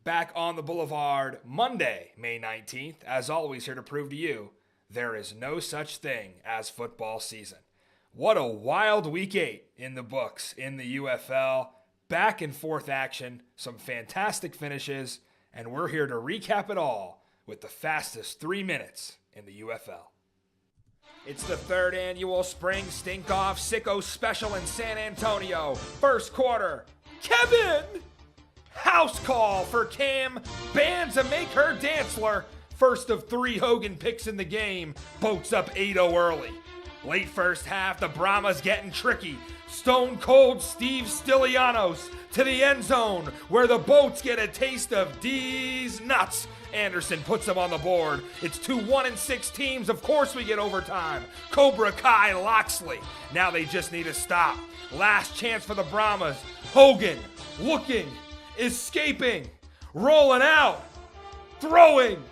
back on the Boulevard Monday, May 19th. As always, here to prove to you, there is no such thing as football season. What a wild week 8 in the books in the UFL. Back and forth action, some fantastic finishes, and we're here to recap it all with the fastest 3 minutes in the UFL. It's the third annual Spring Stink Off Sicko Special in San Antonio. First quarter, Kevin! House call for Cam, bands a make her dancer. First of 3 Hogan picks in the game, boats up 8-0 early. Late first half, the Brahmas getting tricky. Stone Cold Steve Stylianos to the end zone, where the Boats get a taste of D's nuts. Anderson puts them on the board. It's 2 1-6 teams. Of course we get overtime. Cobra Kai Loxley. Now they just need a stop. Last chance for the Brahmas. Hogan looking, escaping, rolling out, throwing,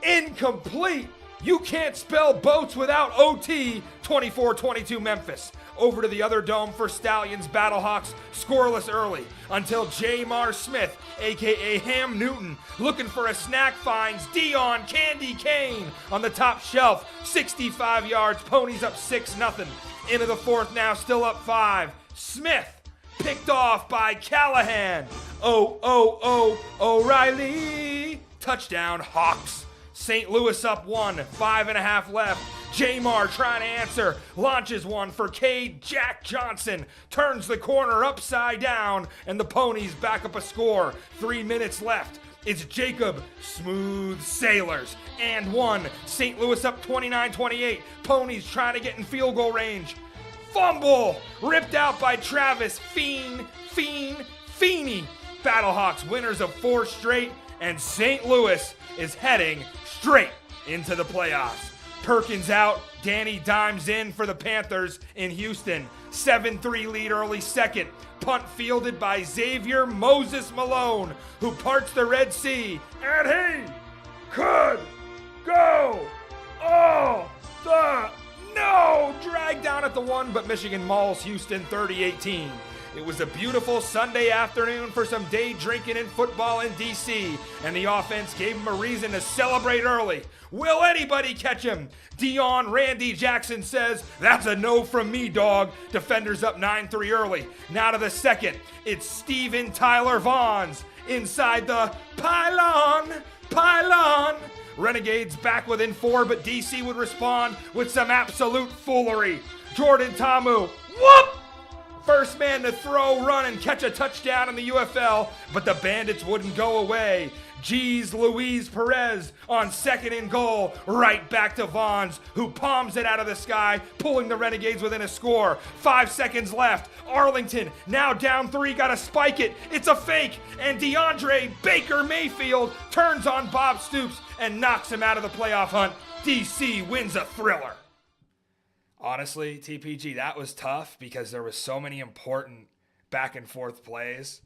incomplete. You can't spell Boats without OT. 24-22 Memphis. Over to the other dome for Stallions. Battlehawks scoreless early until J.Mar Smith, a.k.a. Ham Newton, looking for a snack, finds Dion Candy Kane on the top shelf. 65 yards, Ponies up 6-0. Into the fourth now, still up 5. Smith picked off by Callahan. O'Reilly. Touchdown, Hawks. St. Louis up 1, 5.5 left. J-Mar trying to answer, launches one for Cade Jack Johnson, turns the corner upside down, and the Ponies back up a score. 3 minutes left. It's Jacob Smooth Sailors and 1. St. Louis up 29-28. Ponies trying to get in field goal range. Fumble! Ripped out by Travis Feeney. Battlehawks winners of 4 straight, and St. Louis is heading straight into the playoffs. Perkins out, Danny Dimes in for the Panthers in Houston. 7-3 lead early second. Punt fielded by Xavier Moses Malone, who parts the Red Sea. And he could go all the no! Dragged down at the 1, but Michigan mauls Houston 30-18. It was a beautiful Sunday afternoon for some day drinking and football in D.C., and the offense gave him a reason to celebrate early. Will anybody catch him? Dion Randy Jackson says, "That's a no from me, dog." Defenders up 9-3 early. Now to the second. It's Steven Tyler Vaughns inside the pylon. Renegades back within 4, but D.C. would respond with some absolute foolery. Jordan Tamu, whoop! First man to throw, run, and catch a touchdown in the UFL, but the Bandits wouldn't go away. G's Luis Perez on 2nd and goal, right back to Vaughns, who palms it out of the sky, pulling the Renegades within a score. 5 seconds left. Arlington now down 3, gotta spike it. It's a fake, and DeAndre Baker Mayfield turns on Bob Stoops and knocks him out of the playoff hunt. DC wins a thriller. Honestly, TPG, that was tough because there was so many important back and forth plays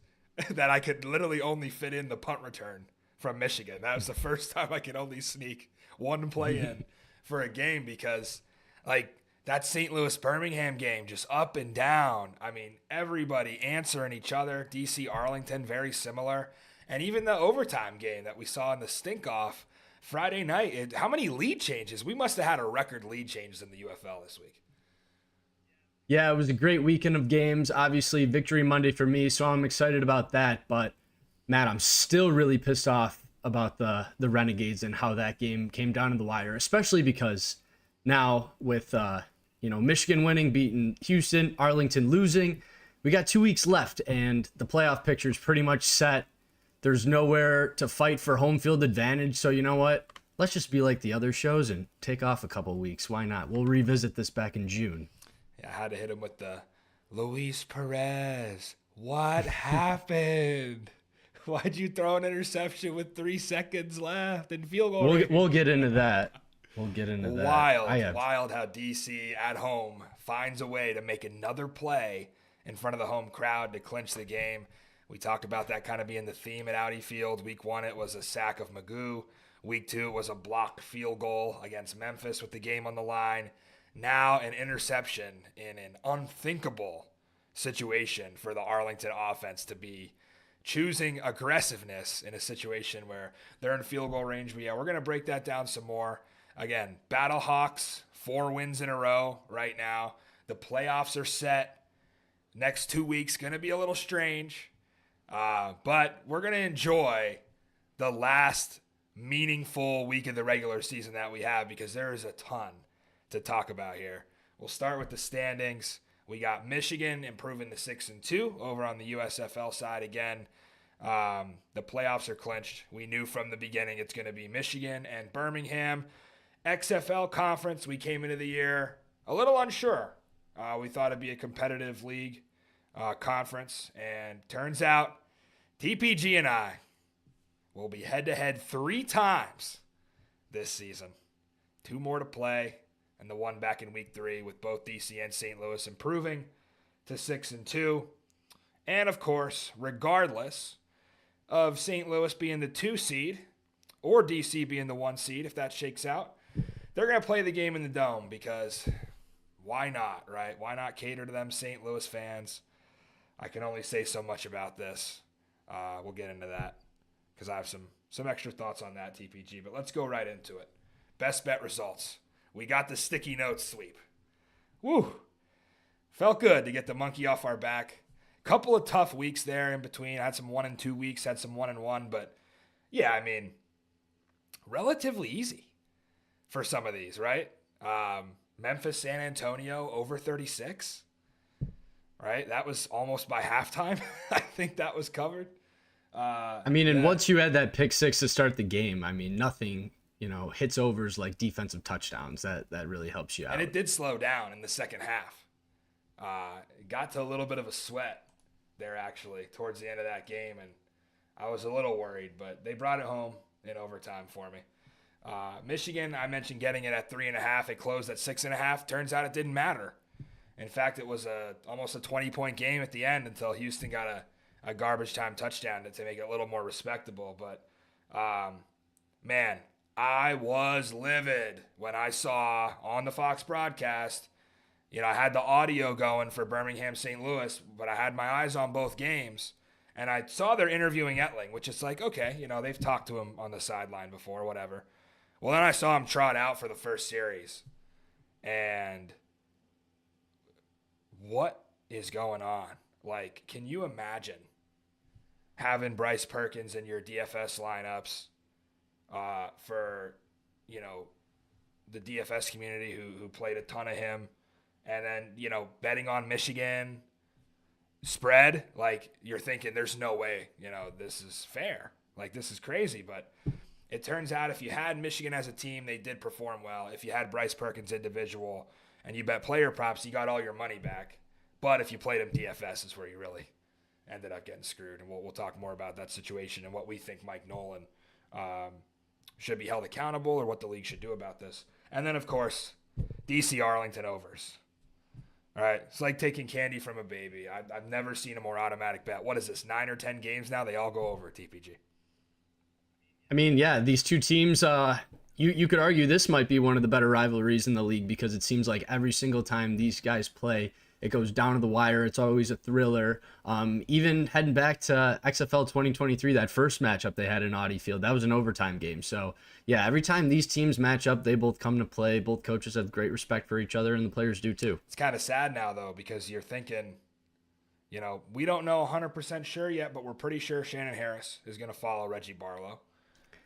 that I could literally only fit in the punt return from Michigan. That was the first time I could only sneak one play in for a game because, like, that St. Louis Birmingham game, just up and down. I mean, everybody answering each other. DC Arlington, very similar. And even the overtime game that we saw in the stink off Friday night, how many lead changes? We must have had a record lead changes in the UFL this week. Yeah, it was a great weekend of games. Obviously, Victory Monday for me, so I'm excited about that. But, Matt, I'm still really pissed off about the Renegades and how that game came down to the wire, especially because now with Michigan winning, beating Houston, Arlington losing, we got 2 weeks left, and the playoff picture is pretty much set. There's nowhere to fight for home field advantage. So you know what? Let's just be like the other shows and take off a couple weeks. Why not? We'll revisit this back in June. Yeah, I had to hit him with the Luis Perez. What happened? Why'd you throw an interception with 3 seconds left and field goal? We'll get into that. Wild how DC at home finds a way to make another play in front of the home crowd to clinch the game. We talked about that kind of being the theme at Audi Field. Week 1, it was a sack of Magoo. Week 2, it was a blocked field goal against Memphis with the game on the line. Now an interception in an unthinkable situation for the Arlington offense to be choosing aggressiveness in a situation where they're in field goal range. But yeah, we're going to break that down some more. Again, Battlehawks, 4 wins in a row right now. The playoffs are set. Next 2 weeks going to be a little strange. But we're going to enjoy the last meaningful week of the regular season that we have, because there is a ton to talk about here. We'll start with the standings. We got Michigan improving to 6-2 over on the USFL side again. The playoffs are clinched. We knew from the beginning it's going to be Michigan and Birmingham. XFL conference, we came into the year a little unsure. We thought it'd be a competitive league conference, and turns out TPG and I will be head-to-head 3 times this season. 2 more to play, and the one back in week 3, with both DC and St. Louis improving to 6-2. And of course, regardless of St. Louis being the 2 seed or DC being the 1 seed, if that shakes out, they're going to play the game in the Dome, because why not, right? Why not cater to them St. Louis fans? I can only say so much about this. We'll get into that, because I have some extra thoughts on that, TPG. But let's go right into it. Best bet results. We got the sticky notes sweep. Woo! Felt good to get the monkey off our back. Couple of tough weeks there in between. Had some 1-2 weeks, had some 1-1. But, yeah, I mean, relatively easy for some of these, right? Memphis, San Antonio, over 36. Right? That was almost by halftime. I think that was covered. And once you had that pick 6 to start the game, I mean, nothing, hits overs like defensive touchdowns. That really helps you out. And it did slow down in the second half. It got to a little bit of a sweat there, actually, towards the end of that game. And I was a little worried, but they brought it home in overtime for me. Michigan, I mentioned getting it at 3.5. It closed at 6.5. Turns out it didn't matter. In fact, it was almost a 20-point game at the end until Houston got a garbage time touchdown to make it a little more respectable. But, man, I was livid when I saw on the Fox broadcast, I had the audio going for Birmingham, St. Louis, but I had my eyes on both games. And I saw they're interviewing Etling, which is like, okay, they've talked to him on the sideline before, whatever. Well, then I saw him trot out for the first series. And what is going on? Like, can you imagine having Bryce Perkins in your DFS lineups for, the DFS community who played a ton of him, and then, betting on Michigan spread? Like, you're thinking there's no way, this is fair. Like, this is crazy. But it turns out if you had Michigan as a team, they did perform well. If you had Bryce Perkins individual and you bet player props, you got all your money back. But if you played him DFS is where you really ended up getting screwed. And we'll talk more about that situation and what we think Mike Nolan should be held accountable, or what the league should do about this. And then, of course, DC Arlington overs. All right, it's like taking candy from a baby. I've never seen a more automatic bet. What is this, 9 or 10 games now? They all go over, TPG. I mean, yeah, these two teams, you could argue this might be one of the better rivalries in the league, because it seems like every single time these guys play, it goes down to the wire. It's always a thriller. Even heading back to XFL 2023, that first matchup they had in Audi Field, that was an overtime game. So, yeah, every time these teams match up, they both come to play. Both coaches have great respect for each other, and the players do too. It's kind of sad now, though, because you're thinking, we don't know 100% sure yet, but we're pretty sure Shannon Harris is going to follow Reggie Barlow.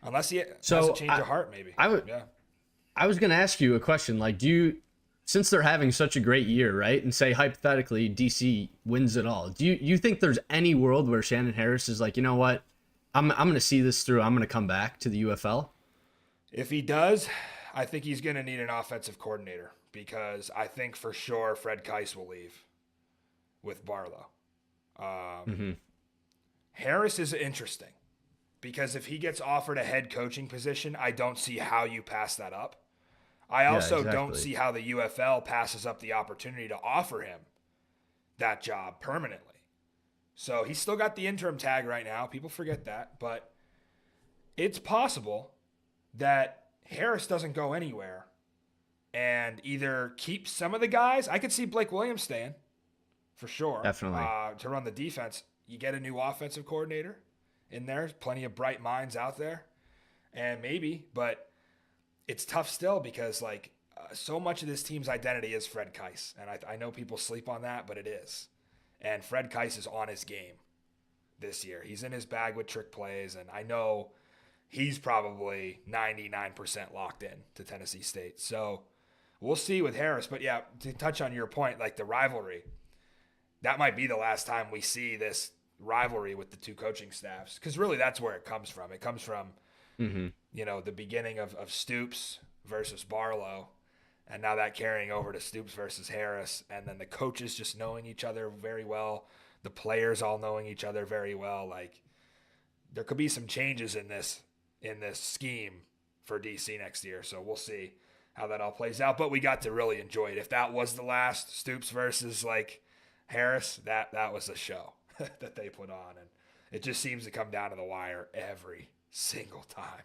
Unless he has a change of heart, maybe. I was going to ask you a question. Like, since they're having such a great year, right, and say hypothetically DC wins it all, do you think there's any world where Shannon Harris is like, you know what, I'm going to see this through, I'm going to come back to the UFL? If he does, I think he's going to need an offensive coordinator, because I think for sure Fred Keiss will leave with Barlow. Harris is interesting, because if he gets offered a head coaching position, I don't see how you pass that up. I also don't see how the UFL passes up the opportunity to offer him that job permanently. So he's still got the interim tag right now. People forget that. But it's possible that Harris doesn't go anywhere and either keep some of the guys. I could see Blake Williams staying for sure. Definitely. To run the defense. you get a new offensive coordinator in there. Plenty of bright minds out there. And maybe, but it's tough still because so much of this team's identity is Fred Keiss. And I know people sleep on that, but it is. And Fred Keiss is on his game this year. He's in his bag with trick plays. And I know he's probably 99% locked in to Tennessee State. So we'll see with Harris. But yeah, to touch on your point, the rivalry, that might be the last time we see this rivalry with the two coaching staffs. Because really that's where it comes from. It comes from, the beginning of Stoops versus Barlow. And now that carrying over to Stoops versus Harris. And then the coaches just knowing each other very well. The players all knowing each other very well. There could be some changes in this scheme for DC next year. So we'll see how that all plays out. But we got to really enjoy it. If that was the last Stoops versus Harris, that was a show that they put on. And it just seems to come down to the wire every single time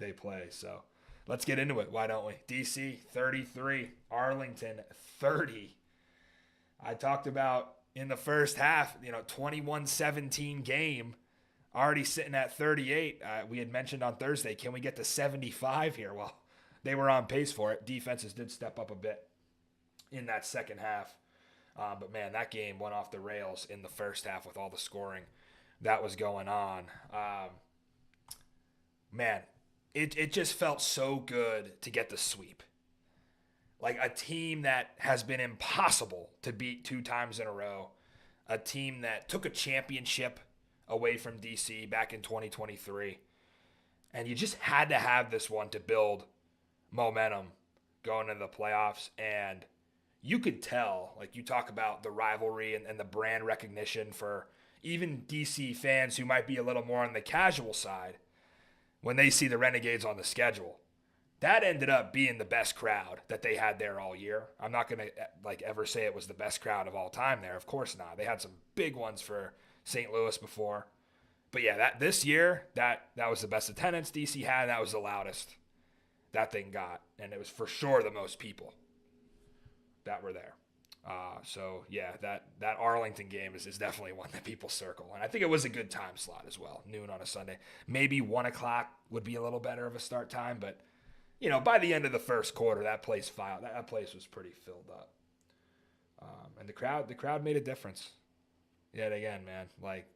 they play. So let's get into it. Why don't we? DC 33, Arlington 30. I talked about in the first half, 21-17 game, already sitting at 38. We had mentioned on Thursday, can we get to 75 here? Well, they were on pace for it. Defenses did step up a bit in that second half. But, man, that game went off the rails in the first half with all the scoring that was going on. Man, it just felt so good to get the sweep. A team that has been impossible to beat 2 times in a row. A team that took a championship away from DC back in 2023. And you just had to have this one to build momentum going into the playoffs. And you could tell, you talk about the rivalry and the brand recognition for even DC fans who might be a little more on the casual side when they see the Renegades on the schedule. That ended up being the best crowd that they had there all year. I'm not going to ever say it was the best crowd of all time there. Of course not. They had some big ones for St. Louis before. But yeah, this year, that was the best attendance DC had. That was the loudest that thing got. And it was for sure the most people that were there. So yeah, that Arlington game is definitely one that people circle. And I think it was a good time slot as well. Noon on a Sunday. Maybe 1 o'clock would be a little better of a start time, but by the end of the first quarter, that place was pretty filled up. And the crowd made a difference. Yet again, man,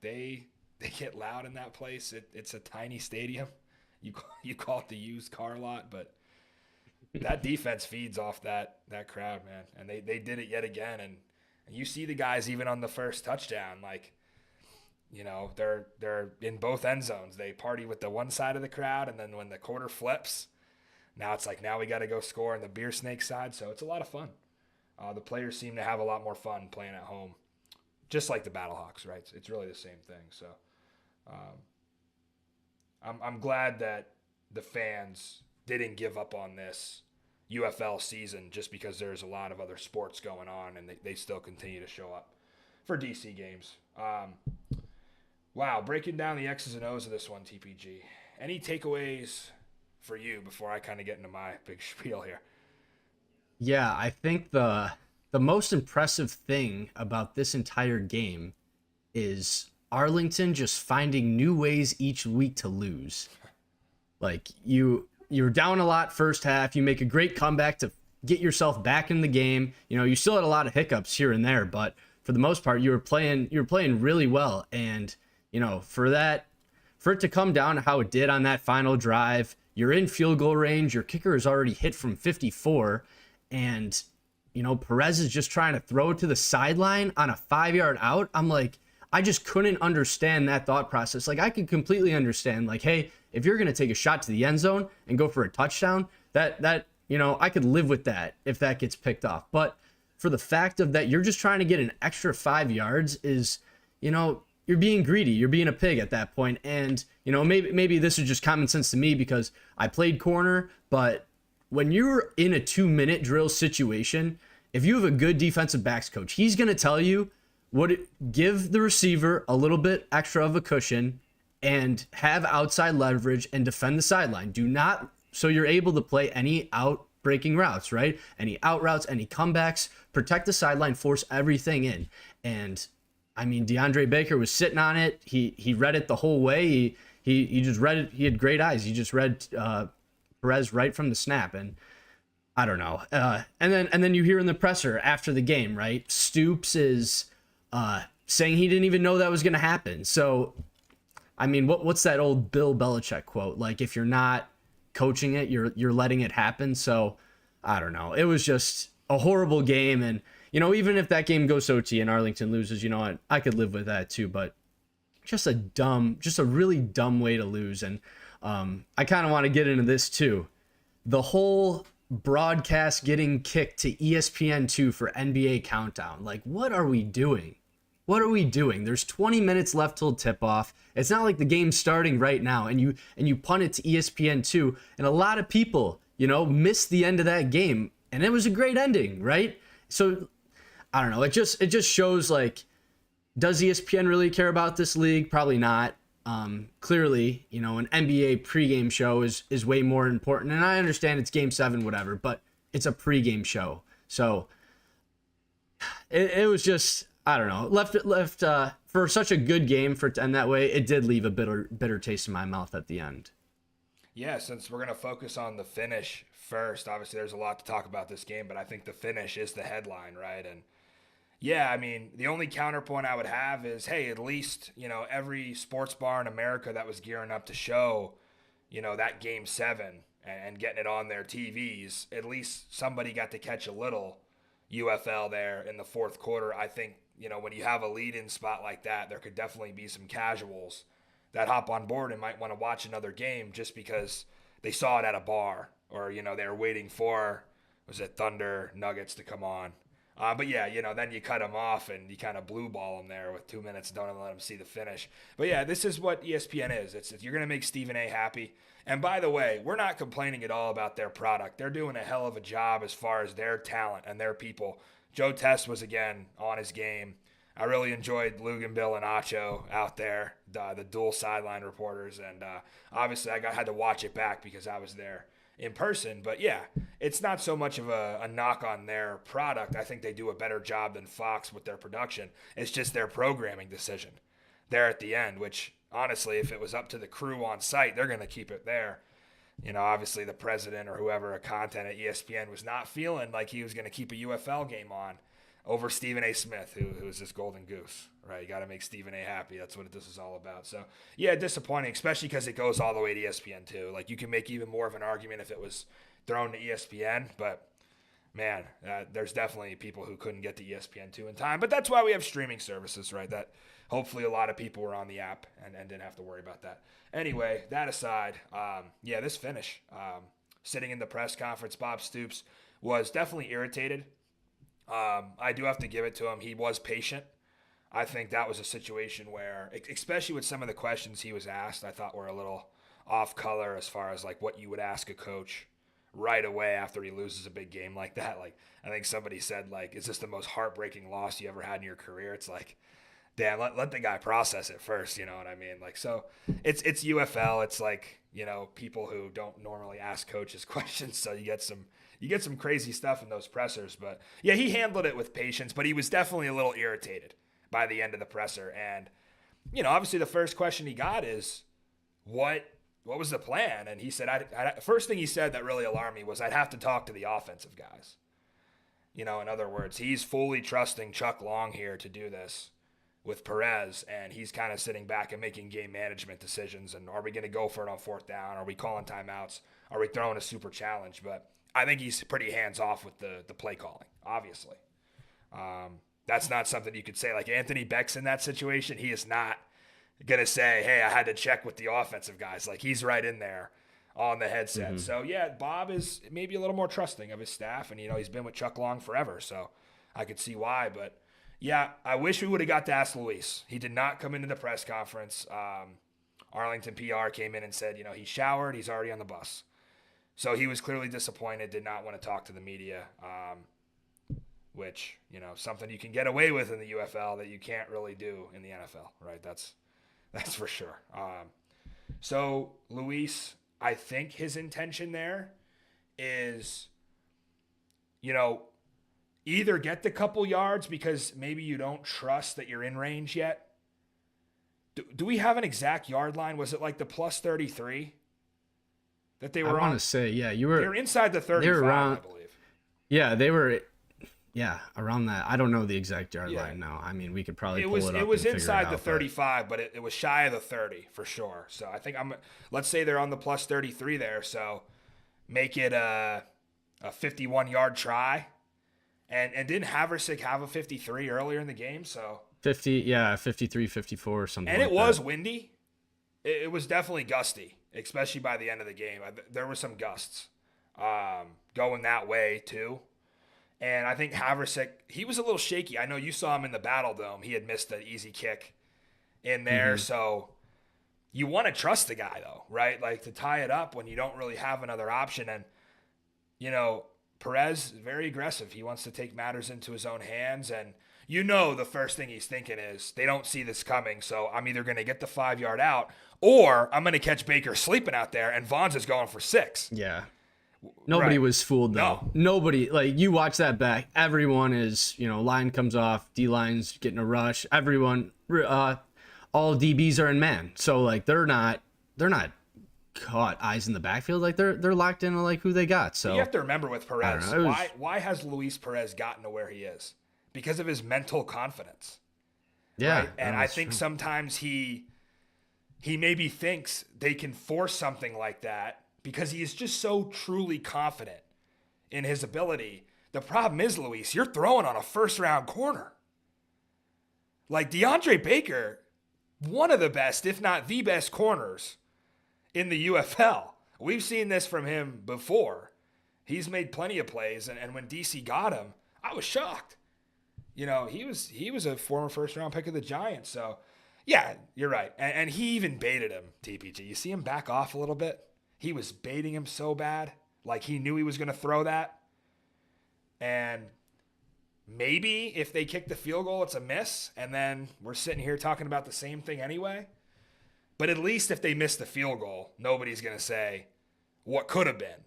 they get loud in that place. It's a tiny stadium. You call it the used car lot, but that defense feeds off that crowd, man. And they did it yet again. And you see the guys even on the first touchdown, they're in both end zones. They party with the one side of the crowd, and then when the quarter flips, now it's now we got to go score on the Beer Snake side. So it's a lot of fun. The players seem to have a lot more fun playing at home, just like the Battlehawks, right? It's really the same thing. So I'm glad that the fans didn't give up on this UFL season just because there's a lot of other sports going on, and they still continue to show up for DC games. Wow, breaking down the X's and O's of this one, TPG. Any takeaways for you before I kind of get into my big spiel here? Yeah, I think the most impressive thing about this entire game is Arlington just finding new ways each week to lose. You're down a lot first half, you make a great comeback to get yourself back in the game. You still had a lot of hiccups here and there, but for the most part you were playing really well. And for it to come down to how it did on that final drive, you're in field goal range, your kicker is already hit from 54, and Perez is just trying to throw it to the sideline on a 5-yard out. I just couldn't understand that thought process. I could completely understand, hey, if you're going to take a shot to the end zone and go for a touchdown, that I could live with that if that gets picked off. But for the fact of that you're just trying to get an extra 5 yards is, you're being greedy. You're being a pig at that point. And, maybe this is just common sense to me because I played corner, but when you're in a 2-minute drill situation, if you have a good defensive backs coach, he's going to tell you give the receiver a little bit extra of a cushion and have outside leverage and defend the sideline. So you're able to play any out breaking routes, right? Any out routes, any comebacks, protect the sideline, force everything in. And I mean, DeAndre Baker was sitting on it. He read it the whole way. He just read it. He had great eyes. He just read Perez right from the snap. And I don't know. And then you hear in the presser after the game, right? Stoops is saying he didn't even know that was going to happen. So, I mean, what's that old Bill Belichick quote? Like, if you're not coaching it, you're letting it happen. So, I don't know. It was just a horrible game. And, even if that game goes OT and Arlington loses, I could live with that too. But just a really dumb way to lose. And I kind of want to get into this too. The whole broadcast getting kicked to ESPN2 for NBA Countdown. Like, what are we doing? What are we doing? There's 20 minutes left till tip-off. It's not like the game's starting right now, and you punt it to ESPN2, and a lot of people, missed the end of that game, and it was a great ending, right? So, I don't know. It just shows, like, does ESPN really care about this league? Probably not. Clearly, an NBA pregame show is way more important, and I understand it's Game 7, whatever, but it's a pregame show. So it was just, I don't know, left for such a good game for it to end that way. It did leave a bitter taste in my mouth at the end. Yeah, since we're gonna focus on the finish first, obviously there's a lot to talk about this game, but I think the finish is the headline, right? And yeah, I mean, the only counterpoint I would have is, hey, at least, every sports bar in America that was gearing up to show, that Game 7 and getting it on their TVs, at least somebody got to catch a little UFL there in the fourth quarter. I think, when you have a lead-in spot like that, there could definitely be some casuals that hop on board and might want to watch another game just because they saw it at a bar or, they were waiting for, was it Thunder Nuggets to come on. But yeah, then you cut them off and you kind of blue ball them there with 2 minutes. Don't even let them see the finish. But yeah, this is what ESPN is. It's you're going to make Stephen A. happy. And by the way, we're not complaining at all about their product. They're doing a hell of a job as far as their talent and their people. Joe Test was again on his game. I really enjoyed Luganbill and Acho out there, the dual sideline reporters. And obviously I had to watch it back because I was there in person. But yeah, it's not so much of a knock on their product. I think they do a better job than Fox with their production. It's just their programming decision there at the end, which honestly, if it was up to the crew on site, they're going to keep it there. Obviously the president or whoever at content at ESPN was not feeling like he was going to keep a UFL game on over Stephen A. Smith, who's this golden goose, right? You got to make Stephen A. happy. That's what this is all about. So, yeah, disappointing, especially because it goes all the way to ESPN too. Like, you can make even more of an argument if it was thrown to ESPN, but man, there's definitely people who couldn't get to ESPN2 in time. But that's why we have streaming services, right? That hopefully a lot of people were on the app and didn't have to worry about that. Anyway, that aside, this finish, sitting in the press conference, Bob Stoops was definitely irritated. I do have to give it to him. He was patient. I think that was a situation where, especially with some of the questions he was asked, I thought were a little off color as far as like what you would ask a coach right away after he loses a big game like that. Like, I think somebody said, like, is this the most heartbreaking loss you ever had in your career? It's like, damn, let the guy process it first, you know what I mean? Like, so it's UFL. It's like, people who don't normally ask coaches questions, so you get some crazy stuff in those pressers. But yeah, he handled it with patience, but he was definitely a little irritated by the end of the presser. And, obviously the first question he got is, what was the plan? And he said, first thing he said that really alarmed me was, I'd have to talk to the offensive guys. In other words, he's fully trusting Chuck Long here to do this with Perez, and he's kind of sitting back and making game management decisions. And are we going to go for it on fourth down? Are we calling timeouts? Are we throwing a super challenge? But I think he's pretty hands-off with the play calling, obviously. That's not something you could say. Like Anthony Beck's in that situation, he is not going to say, hey, I had to check with the offensive guys. Like, he's right in there on the headset. Mm-hmm. So, yeah, Bob is maybe a little more trusting of his staff, and, he's been with Chuck Long forever, so I could see why. But, yeah, I wish we would have got to ask Luis. He did not come into the press conference. Arlington PR came in and said, he showered, he's already on the bus. So he was clearly disappointed, did not want to talk to the media, which, something you can get away with in the UFL that you can't really do in the NFL, right? That's for sure. So Luis, I think his intention there is, either get the couple yards because maybe you don't trust that you're in range yet. Do we have an exact yard line? Was it like the plus 33 that they were on? I want to say, yeah, They were inside the 35, I believe. Yeah, they were. Yeah, around that. I don't know the exact yard line now. I mean, we could probably pull it up. It was and inside figure it the out, 35, but it was shy of the 30 for sure. So I think let's say they're on the plus 33 there. So make it a 51-yard try. And didn't Haversick have a 53 earlier in the game? So 53, 54 or something. And like it was that. windy. It was definitely gusty, especially by the end of the game. There were some gusts going that way too. And I think Haversick, he was a little shaky. I know you saw him in the Battle Dome. He had missed an easy kick in there. Mm-hmm. So you want to trust the guy, though, right? Like to tie it up when you don't really have another option. And, you know, Perez, very aggressive. He wants to take matters into his own hands. And you know the first thing he's thinking is, they don't see this coming, so I'm either going to get the 5-yard out or I'm going to catch Baker sleeping out there, and Vaughn's is going for 6. Yeah. Nobody was fooled, though. No. Nobody, like, you watch that back, everyone is, line comes off, D-line's getting a rush, everyone, all DBs are in man. So, like, they're not caught eyes in the backfield. Like, they're locked into, like, who they got. So you have to remember with Perez, why has Luis Perez gotten to where he is? Because of his mental confidence. Yeah. Right? And I think sometimes he maybe thinks they can force something like that, because he is just so truly confident in his ability. The problem is, Luis, you're throwing on a first-round corner. Like DeAndre Baker, one of the best, if not the best corners in the UFL. We've seen this from him before. He's made plenty of plays, and when DC got him, I was shocked. He was a former first-round pick of the Giants. So, yeah, you're right. And he even baited him, TPG. You see him back off a little bit? He was baiting him so bad. Like he knew he was going to throw that. And maybe if they kick the field goal, it's a miss. And then we're sitting here talking about the same thing anyway. But at least if they miss the field goal, nobody's going to say what could have been.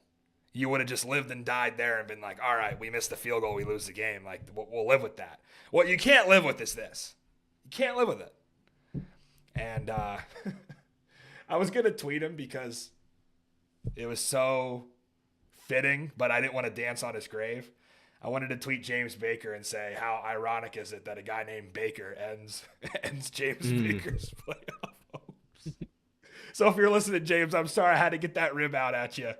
You would have just lived and died there and been like, all right, we missed the field goal, we lose the game. Like, we'll live with that. What you can't live with is this. You can't live with it. And I was going to tweet him because it was so fitting, but I didn't want to dance on his grave. I wanted to tweet James Baker and say, how ironic is it that a guy named Baker ends James Baker's playoff hopes. So if you're listening, James, I'm sorry I had to get that rib out at you.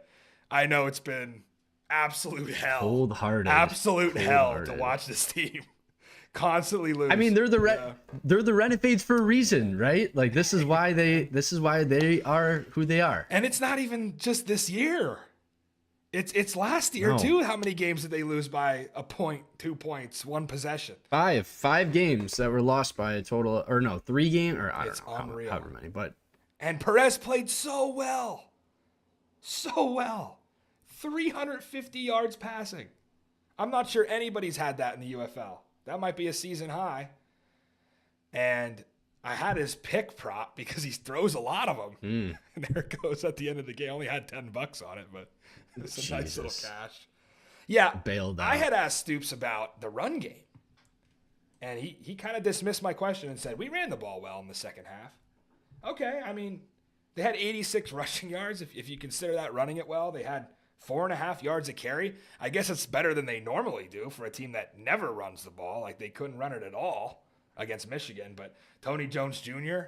I know it's been absolute hell. Cold-hearted. Absolute hell to watch this team constantly lose. I mean, they're the Renegades for a reason, right? Like this is why they are who they are. And it's not even just this year. It's last year too. How many games did they lose by a point, 2 points, one possession? Five games that were lost by a total, or no, 3 games, or I don't know unreal. however many. But and Perez played so well, 350 yards passing. I'm not sure anybody's had that in the UFL. That might be a season high. And I had his pick prop because he throws a lot of them. And there it goes at the end of the game. I only had $10 on it, but it's a nice little cash. Yeah, bailed out. I had asked Stoops about the run game. And he kind of dismissed my question and said, we ran the ball well in the second half. Okay, I mean, they had 86 rushing yards. If you consider that running it well, they had 4.5 yards a carry. I guess it's better than they normally do for a team that never runs the ball. Like they couldn't run it at all against Michigan. But Tony Jones Jr.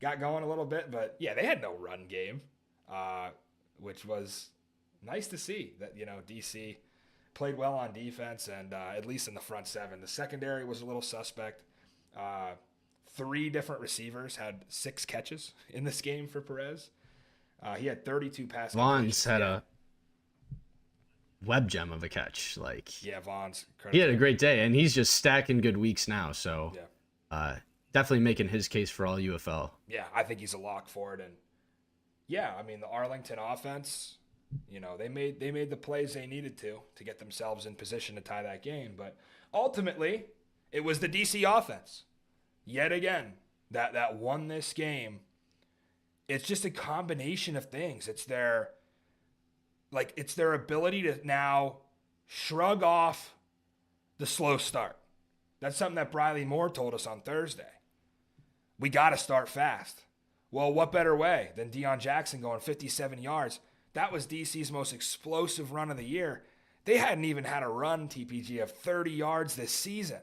got going a little bit. But yeah, they had no run game, which was nice to see that, DC played well on defense and at least in the front seven. The secondary was a little suspect. 3 different receivers had 6 catches in this game for Perez. He had 32 passes. Vaughn's had a web gem of a catch. Vaughn's incredible. He had a great day, and he's just stacking good weeks now. So, definitely making his case for all UFL. Yeah, I think he's a lock for it. And yeah, I mean the Arlington offense, they made the plays they needed to get themselves in position to tie that game. But ultimately, it was the DC offense, yet again, that won this game. It's just a combination of things. It's their ability to now shrug off the slow start. That's something that Briley Moore told us on Thursday. We got to start fast. Well, what better way than Deion Jackson going 57 yards? That was DC's most explosive run of the year. They hadn't even had a run, TPG, of 30 yards this season.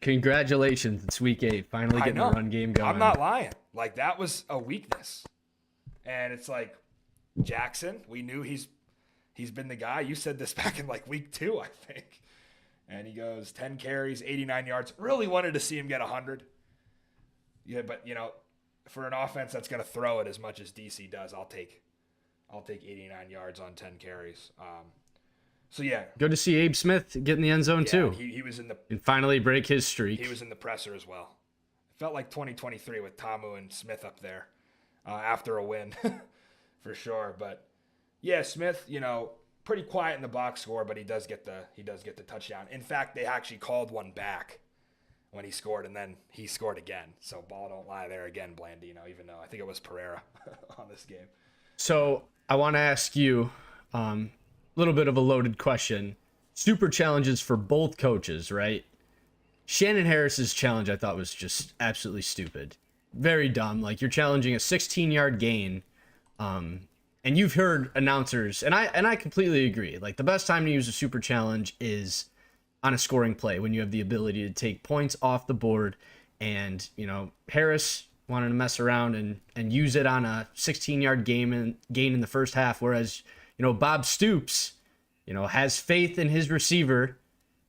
Congratulations. It's week 8. Finally getting the run game going. I'm not lying. Like, that was a weakness. And it's like, Jackson, we knew he's been the guy. You said this back in like week 2, I think. And he goes 10 carries, 89 yards. Really wanted to see him get 100. Yeah, but, for an offense that's going to throw it as much as DC does, I'll take 89 yards on 10 carries. So, yeah. Good to see Abe Smith get in the end zone, too. He was in the... And finally break his streak. He was in the presser as well. It felt like 2023 with Tamu and Smith up there after a win, for sure. But, yeah, Smith, pretty quiet in the box score, but he does get the touchdown. In fact, they actually called one back when he scored, and then he scored again. So ball don't lie there again, Blandino, even though I think it was Pereira on this game. So I want to ask you a little bit of a loaded question. Super challenges for both coaches, right? Shannon Harris's challenge I thought was just absolutely stupid. Very dumb. Like, you're challenging a 16-yard gain, and you've heard announcers, and I completely agree. Like, the best time to use a super challenge is on a scoring play when you have the ability to take points off the board. And, Harris wanted to mess around and use it on a 16-yard gain in the first half, whereas, Bob Stoops, has faith in his receiver,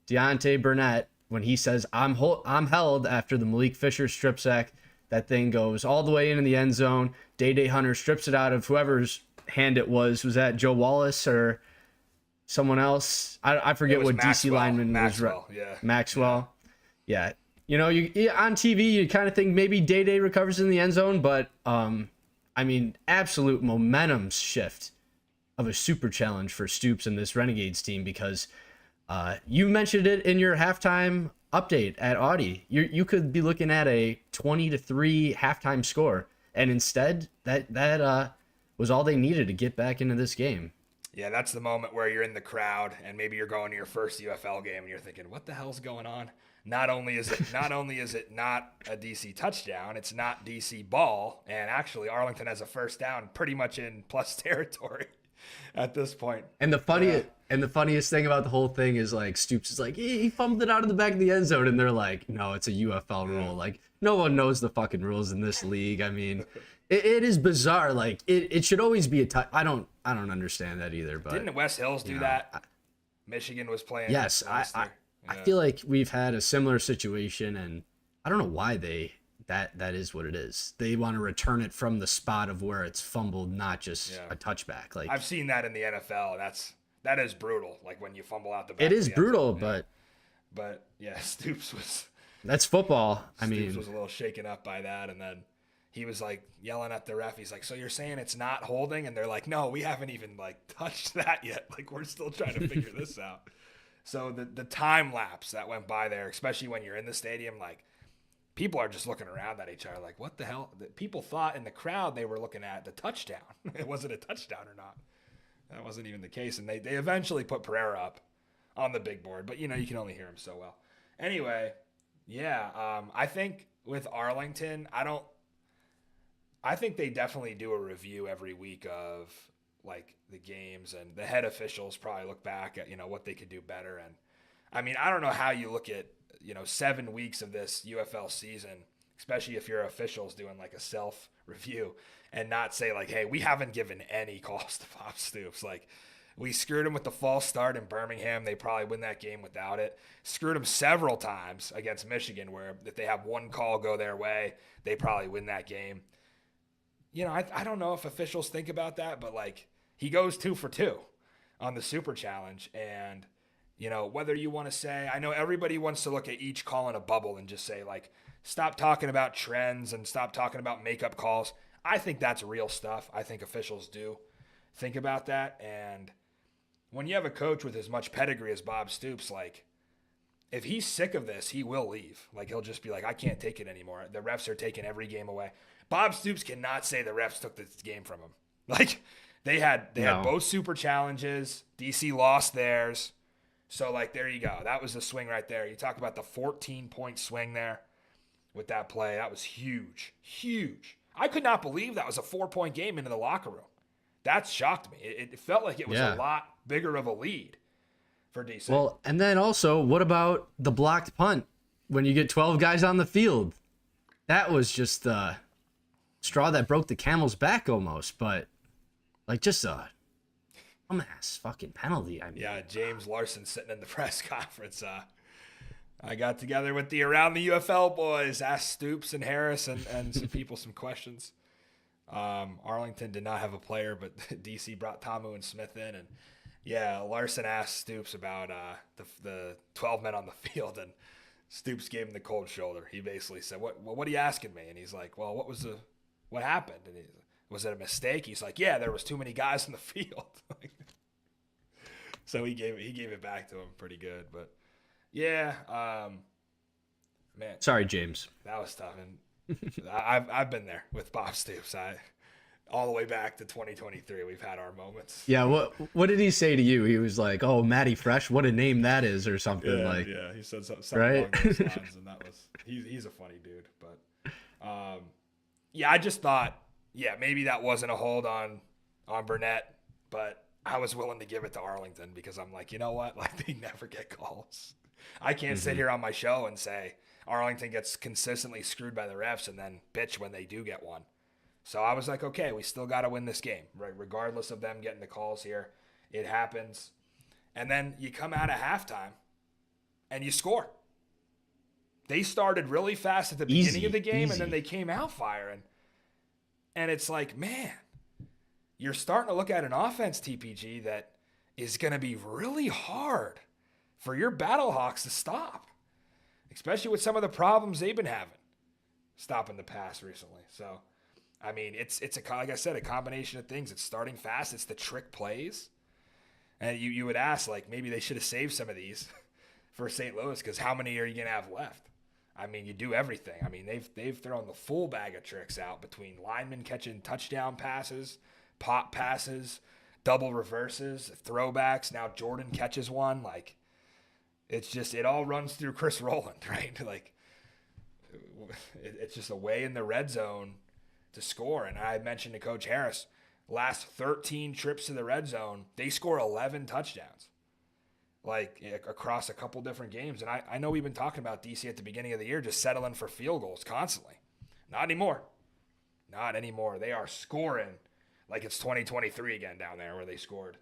Deontay Burnett, when he says, I'm held after the Malik Fisher strip sack. That thing goes all the way into the end zone. Day Hunter strips it out of whoever's hand it was. Was that Joe Wallace or someone else? I forget what DC lineman was. Maxwell. Yeah. You on TV, you kind of think maybe Day recovers in the end zone, but absolute momentum shift of a super challenge for Stoops and this Renegades team, because you mentioned it in your halftime update at Audi. You could be looking at a 20-3 halftime score, and instead that was all they needed to get back into this game. Yeah, that's the moment where you're in the crowd and maybe you're going to your first UFL game and you're thinking, what the hell's going on? Not only is it not a DC touchdown, it's not DC ball, and actually Arlington has a first down pretty much in plus territory at this point. And the funniest thing about the whole thing is, like, Stoops is like, he fumbled it out of the back of the end zone, and they're like, no, it's a UFL rule. Like, no one knows the fucking rules in this league. I mean, it is bizarre. Like, it should always be a touch. I don't understand that either. But didn't West Hills do that? Michigan was playing. Yes, I feel like we've had a similar situation, and I don't know why that is what it is. They want to return it from the spot of where it's fumbled, not just a touchback. Like, I've seen that in the NFL. That is brutal. Like, when you fumble out the back. It is brutal, but yeah, Stoops was. That's football. Stoops was a little shaken up by that, and then he was like yelling at the ref. He's like, "So you're saying it's not holding?" And they're like, "No, we haven't even like touched that yet. Like, we're still trying to figure this out." So the time lapse that went by there, especially when you're in the stadium, like, people are just looking around at each other like, what the hell? People thought in the crowd they were looking at the touchdown. It wasn't a touchdown or not. That wasn't even the case. And they eventually put Pereira up on the big board, but you can only hear him so well. Anyway, yeah, I think with Arlington, I think they definitely do a review every week of like the games, and the head officials probably look back at, what they could do better. And I don't know how you look at, 7 weeks of this UFL season, especially if your officials doing like a self review, and not say like, hey, we haven't given any calls to Bob Stoops. Like, we screwed him with the false start in Birmingham. They probably win that game without it. Screwed him several times against Michigan, where if they have one call go their way, they probably win that game. I don't know if officials think about that, but like, he goes 2 for 2 on the super challenge. And, whether you want to say, I know everybody wants to look at each call in a bubble and just say like, stop talking about trends and stop talking about makeup calls. I think that's real stuff. I think officials do think about that. And when you have a coach with as much pedigree as Bob Stoops, like, if he's sick of this, he will leave. Like, he'll just be like, I can't take it anymore. The refs are taking every game away. Bob Stoops cannot say the refs took this game from him. Like, they had both super challenges. DC lost theirs. So, like, there you go. That was the swing right there. You talk about the 14-point swing there with that play. That was huge. Huge. I could not believe that was a 4-point game into the locker room. That shocked me. It felt like it was a lot bigger of a lead for DC. Well, and then also, what about the blocked punt when you get 12 guys on the field? That was just the straw that broke the camel's back almost, but like just a dumbass fucking penalty. I mean, yeah, James Larson sitting in the press conference. I got together with the Around the UFL boys, asked Stoops and Harris and some people some questions. Arlington did not have a player, but DC brought Tamu and Smith in, and yeah, Larson asked Stoops about the 12 men on the field, and Stoops gave him the cold shoulder. He basically said, "What are you asking me?" And he's like, "Well, what happened? And was it a mistake?" He's like, "Yeah, there was too many guys in the field." So he gave it back to him pretty good, but yeah, man. Sorry, James. That was tough, and I've been there with Bob Stoops. All the way back to 2023, we've had our moments. Yeah, what did he say to you? He was like, "Oh, Matty Fresh, what a name that is," or something Yeah, he said something right? along those lines, and that was he's a funny dude. But yeah, I just thought, maybe that wasn't a hold on Burnett, but I was willing to give it to Arlington because I'm like, you know what? Like, they never get calls. I can't sit here on my show and say Arlington gets consistently screwed by the refs and then bitch when they do get one. So I was like, okay, we still got to win this game, right? Regardless of them getting the calls here, it happens. And then you come out of halftime and you score. They started really fast at the beginning of the game, and then they came out firing. And it's like, man, you're starting to look at an offense, TPG, that is going to be really hard for your Battlehawks to stop, especially with some of the problems they've been having stopping the pass recently. So, I mean, it's like I said, a combination of things. It's starting fast. It's the trick plays. And you would ask, like, maybe they should have saved some of these for St. Louis, because how many are you going to have left? I mean, you do everything. I mean, they've thrown the full bag of tricks out between linemen catching touchdown passes, pop passes, double reverses, throwbacks. Now Jordan catches one. Like, it's just, it all runs through Chris Rowland, right? Like, it's just a way in the red zone to score. And I mentioned to Coach Harris, last 13 trips to the red zone, they score 11 touchdowns, like, across a couple different games. And I know we've been talking about DC at the beginning of the year just settling for field goals constantly. Not anymore. Not anymore. They are scoring like it's 2023 again down there, where they scored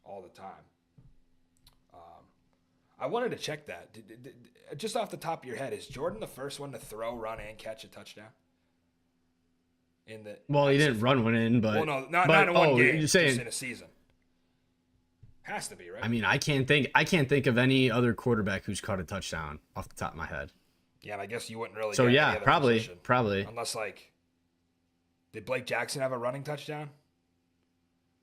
all the time. I wanted to check that. Just off the top of your head, is Jordan the first one to throw, run, and catch a touchdown? Well, he didn't run one in, but... Well, no, not in one game, you're saying, just in a season. Has to be, right? I mean, I can't think of any other quarterback who's caught a touchdown off the top of my head. Yeah, and I guess you wouldn't really So, get yeah, any other probably. Position, unless, like, did Blake Jackson have a running touchdown?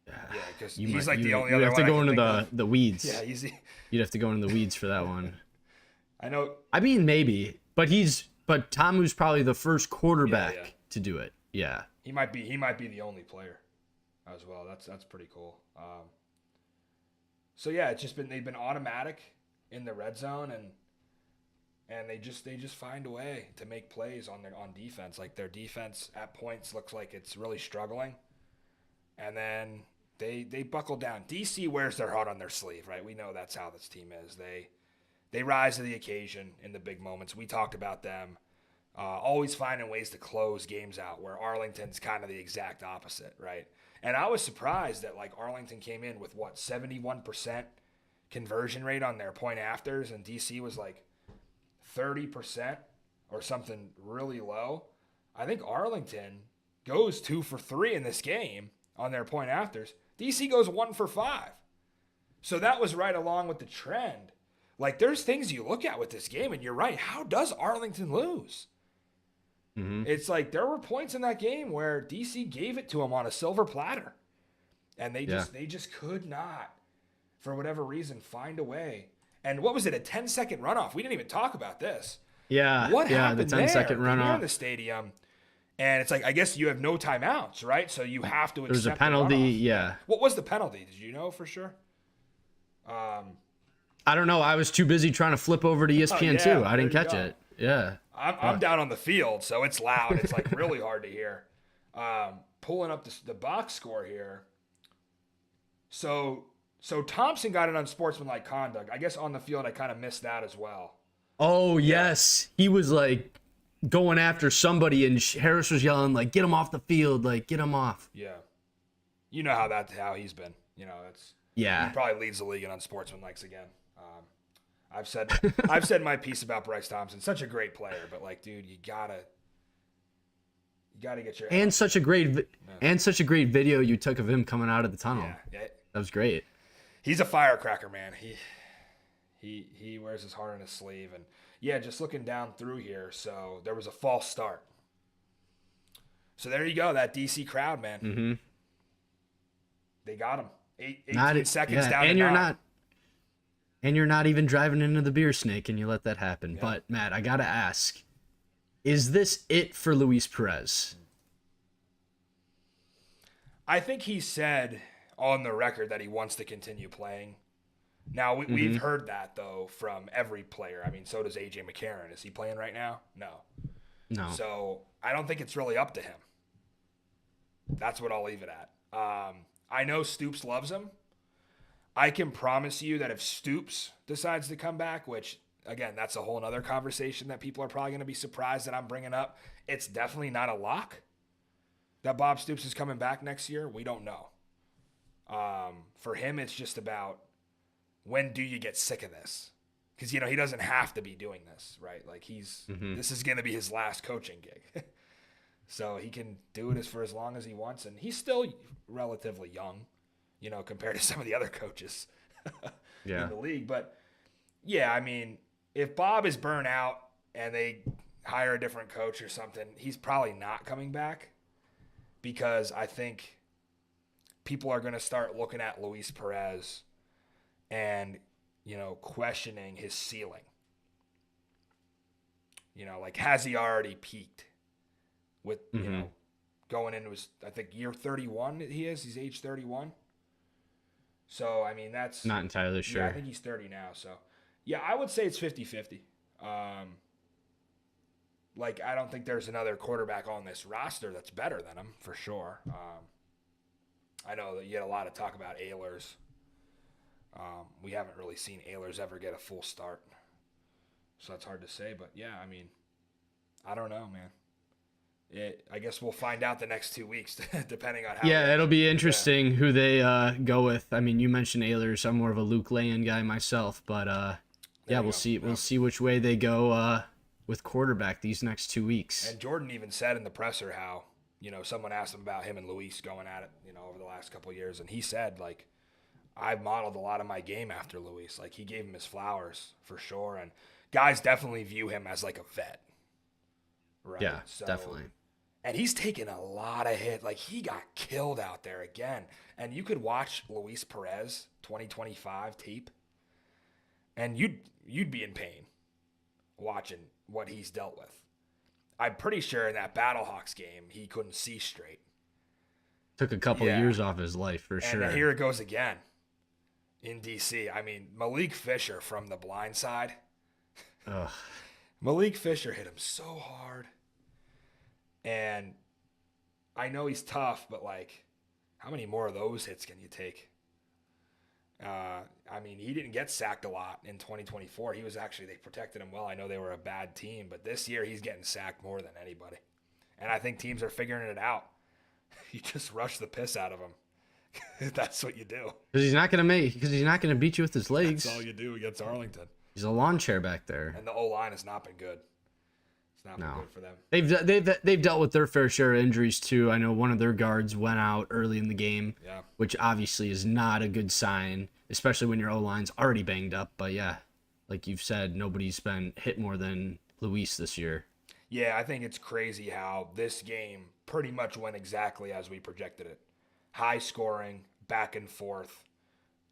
Yeah, because he's like the only other one. You have to go into the weeds. Yeah, you'd have to go into the weeds for that one. I know. I mean, maybe, but Tamu's probably the first quarterback to do it. Yeah, he might be the only player as well. That's pretty cool. So yeah, it's just they've been automatic in the red zone, and they just find a way to make plays on defense. Like, their defense at points looks like it's really struggling, and then they buckle down. DC wears their heart on their sleeve, right? We know that's how this team is. They rise to the occasion in the big moments. We talked about them. Always finding ways to close games out, where Arlington's kind of the exact opposite, right? And I was surprised that, like, Arlington came in with, 71% conversion rate on their point afters, and DC was like 30% or something really low. I think Arlington goes 2 for 3 in this game on their point afters. DC goes 1 for 5. So that was right along with the trend. Like, there's things you look at with this game, and you're right. How does Arlington lose? Mm-hmm. It's like there were points in that game where DC gave it to them on a silver platter, and they just could not, for whatever reason, find a way. And what was it, a 10-second runoff? We didn't even talk about this. Yeah, what happened the 10-second runoff. You're in the stadium, and it's like, I guess you have no timeouts, right? So you have to accept There's a penalty, the runoff. What was the penalty? Did you know for sure? I don't know. I was too busy trying to flip over to ESPN too. I didn't catch it. Yeah. I'm down on the field, so it's loud. It's like really hard to hear. Pulling up the box score here. So Thompson got it on sportsmanlike conduct. I guess on the field I kind of missed that as well. Oh, yes. He was like going after somebody, and Harris was yelling, like, get him off the field, like, get him off. Yeah. You know how he's been. You know, he probably leads the league in unsportsmanlikes again. I've said my piece about Bryce Thompson. Such a great player, but like, dude, you gotta get your and such a great video you took of him coming out of the tunnel. Yeah. That was great. He's a firecracker, man. He wears his heart on his sleeve, and yeah, just looking down through here. So there was a false start. So there you go, that DC crowd, man. Mm-hmm. They got him. 18 seconds down. And you're not even driving into the beer snake, and you let that happen. Yeah. But Matt, I gotta ask, is this it for Luis Perez? I think he said on the record that he wants to continue playing. Now, we've heard that, though, from every player. I mean, so does A.J. McCarron. Is he playing right now? No. So I don't think it's really up to him. That's what I'll leave it at. I know Stoops loves him. I can promise you that if Stoops decides to come back, which, again, that's a whole other conversation that people are probably going to be surprised that I'm bringing up. It's definitely not a lock that Bob Stoops is coming back next year. We don't know. For him, it's just about when do you get sick of this? Because, he doesn't have to be doing this, right? Like this is going to be his last coaching gig. So he can do it for as long as he wants. And he's still relatively young, compared to some of the other coaches in the league. But, yeah, I mean, if Bob is burnt out and they hire a different coach or something, he's probably not coming back, because I think people are going to start looking at Luis Perez and, questioning his ceiling. Like, has he already peaked with, going into his, I think, year 31 he's age 31. So, I mean, that's not entirely sure. Yeah, I think he's 30 now. So, yeah, I would say it's 50-50. Like, I don't think there's another quarterback on this roster that's better than him, for sure. I know that you had a lot of talk about Ehlers. We haven't really seen Ehlers ever get a full start. So that's hard to say. But, yeah, I mean, I don't know, man. I guess we'll find out the next 2 weeks, depending on how. Yeah, it'll be interesting who they go with. I mean, you mentioned Ehlers. I'm more of a Luke Land guy myself, but we'll see. We'll see which way they go with quarterback these next 2 weeks. And Jordan even said in the presser how someone asked him about him and Luis going at it, over the last couple of years, and he said, like, I've modeled a lot of my game after Luis. Like, he gave him his flowers for sure, and guys definitely view him as like a vet. Right? Yeah, definitely. And he's taken a lot of hit. Like, he got killed out there again. And you could watch Luis Perez 2025 tape, and you'd be in pain watching what he's dealt with. I'm pretty sure in that Battlehawks game, he couldn't see straight. Took a couple of years off his life, for sure. And here it goes again in D.C. I mean, Malik Fisher from the blind side. Ugh. Malik Fisher hit him so hard. And I know he's tough, but, like, how many more of those hits can you take? I mean, he didn't get sacked a lot in 2024. He was actually, they protected him well. I know they were a bad team, but this year he's getting sacked more than anybody. And I think teams are figuring it out. You just rush the piss out of him. That's what you do. Because he's not gonna beat you with his legs. That's all you do against Arlington. He's a lawn chair back there. And the O-line has not been good. It's not been good for them. They've dealt with their fair share of injuries too. I know one of their guards went out early in the game, which obviously is not a good sign, especially when your O-line's already banged up. But yeah, like you've said, nobody's been hit more than Luis this year. Yeah, I think it's crazy how this game pretty much went exactly as we projected it. High scoring, back and forth.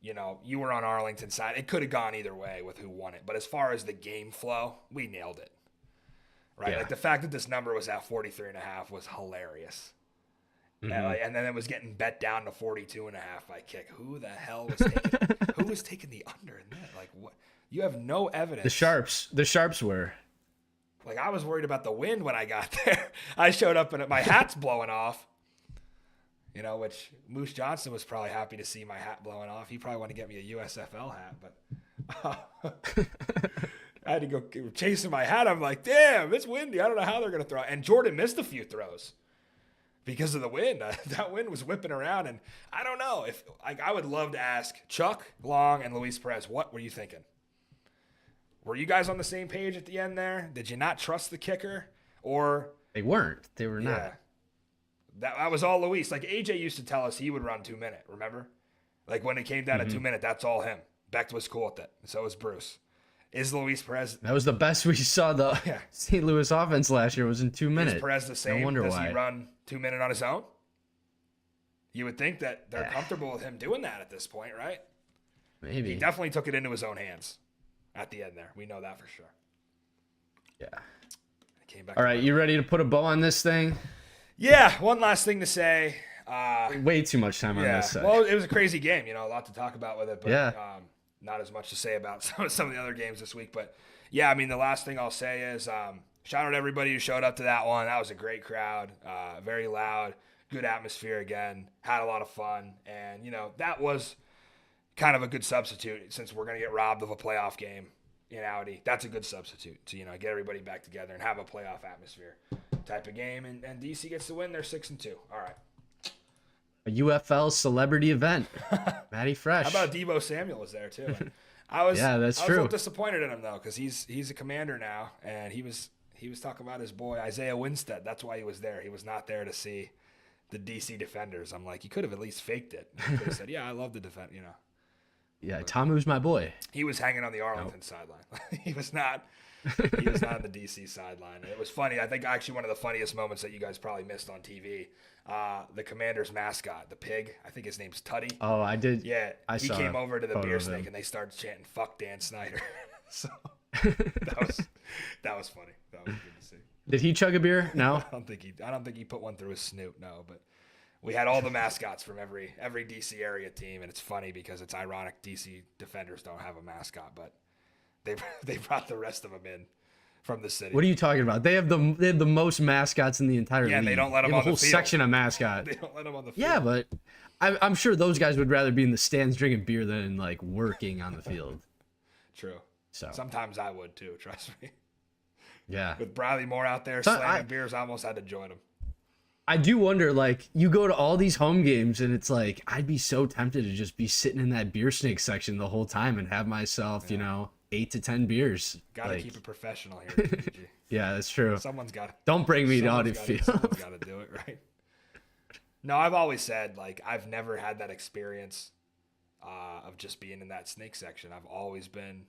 You were on Arlington's side. It could have gone either way with who won it. But as far as the game flow, we nailed it. Right? Yeah. Like, the fact that this number was at 43.5 was hilarious. And then it was getting bet down to 42.5 by kick. Who the hell was taking the under in that? Like, what? You have no evidence. The sharps were. Like, I was worried about the wind when I got there. I showed up and my hat's blowing off. You know, which Moose Johnson was probably happy to see my hat blowing off. He probably wanted to get me a USFL hat, but I had to go chasing my hat. I'm like, damn, it's windy. I don't know how they're going to throw it. And Jordan missed a few throws because of the wind. That wind was whipping around, and I don't know if I would love to ask Chuck Long and Luis Perez, what were you thinking? Were you guys on the same page at the end there? Did you not trust the kicker? Or they weren't. They were not. Yeah. That was all Luis. Like, AJ used to tell us he would run 2 minute, remember? Like, when it came down to 2 minute, that's all him. Beck was cool with it. So was Bruce. Is Luis Perez... That was the best we saw the St. Louis offense last year was in 2 minutes. Is Perez the same? No wonder Does why. he run 2 minute on his own? You would think that they're comfortable with him doing that at this point, right? Maybe. He definitely took it into his own hands at the end there. We know that for sure. Yeah. Came back. All right, you ready to put a bow on this thing? Yeah, one last thing to say. Way too much time on this side. Well, it was a crazy game. You know, a lot to talk about with it, but not as much to say about some of the other games this week. But, yeah, I mean, the last thing I'll say is shout out to everybody who showed up to that one. That was a great crowd, very loud, good atmosphere again, had a lot of fun. And, you know, that was kind of a good substitute since we're going to get robbed of a playoff game in Audi. That's a good substitute to, you know, get everybody back together and have a playoff atmosphere type of game, and DC gets the win. They're 6-2. All right. A UFL celebrity event. Matty Fresh. How about Deebo Samuel was there too? And I was true. I was a little disappointed in him though, because he's a commander now, and he was talking about his boy Isaiah Winstead. That's why he was there. He was not there to see the DC defenders. I'm like, you could have at least faked it. He could have said, yeah, I love the defense, you know. Yeah, Tomu's my boy. He was hanging on the Arlington sideline. He was not on the DC sideline. And it was funny. I think actually one of the funniest moments that you guys probably missed on TV, the Commanders mascot, the pig, I think his name's Tutty. Oh, I did. Yeah, he came over to the beer snake and they started chanting "Fuck Dan Snyder." So that was funny. That was good to see. Did he chug a beer? No. I don't think he put one through his snoot. No, but we had all the mascots from every DC area team, and it's funny because it's ironic DC defenders don't have a mascot, but they brought the rest of them in from the city. What are you talking about? They have the most mascots in the entire league. Yeah, and they don't let them on the field. A whole section of mascots. They don't let them on the field. Yeah, but I'm sure those guys would rather be in the stands drinking beer than like working on the field. True. So sometimes I would too. Trust me. Yeah. With Bradley Moore out there slamming beers, I almost had to join him. I do wonder, like, you go to all these home games and it's like, I'd be so tempted to just be sitting in that beer snake section the whole time and have myself, 8 to 10 beers. Gotta keep it professional here. Yeah, that's true. Someone's got to. Don't bring me to Audi Field. Someone's got to do it, right? No, I've always said, like, I've never had that experience of just being in that snake section. I've always been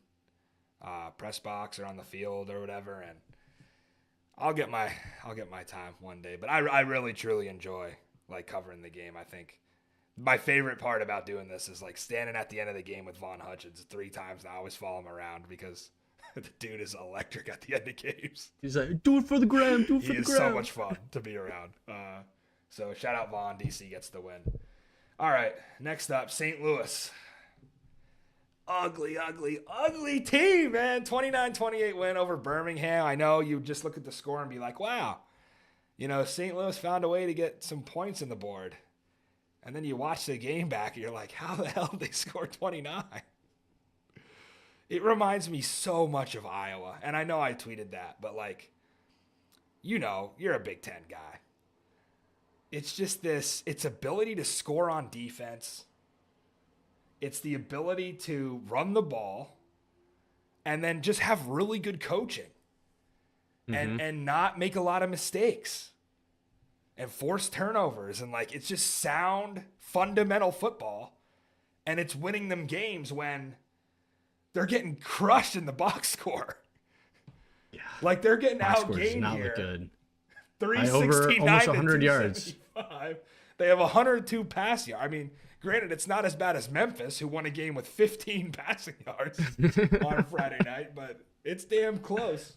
press box or on the field or whatever, and I'll get my time one day. But I really truly enjoy like covering the game. I think my favorite part about doing this is like standing at the end of the game with Vaughn Hutchins 3 times, and I always follow him around because the dude is electric at the end of games. He's like, do it for the gram, do it for the gram. He is so much fun to be around. So shout out Vaughn. DC gets the win. All right, next up, St. Louis. Ugly team, man. 29-28 win over Birmingham. I know you just look at the score and be like, wow, St. Louis found a way to get some points in the board. And then you watch the game back and you're like, how the hell did they score 29? It reminds me so much of Iowa. And I know I tweeted that, but like, you're a Big Ten guy. It's just its ability to score on defense. It's the ability to run the ball and then just have really good coaching and not make a lot of mistakes and force turnovers. And like, it's just sound fundamental football, and it's winning them games when they're getting crushed in the box score. Yeah. Like they're getting outgained here. Look good. 369 almost 100 yards. They have 102 pass yards. I mean, granted, it's not as bad as Memphis, who won a game with 15 passing yards on Friday night, but it's damn close.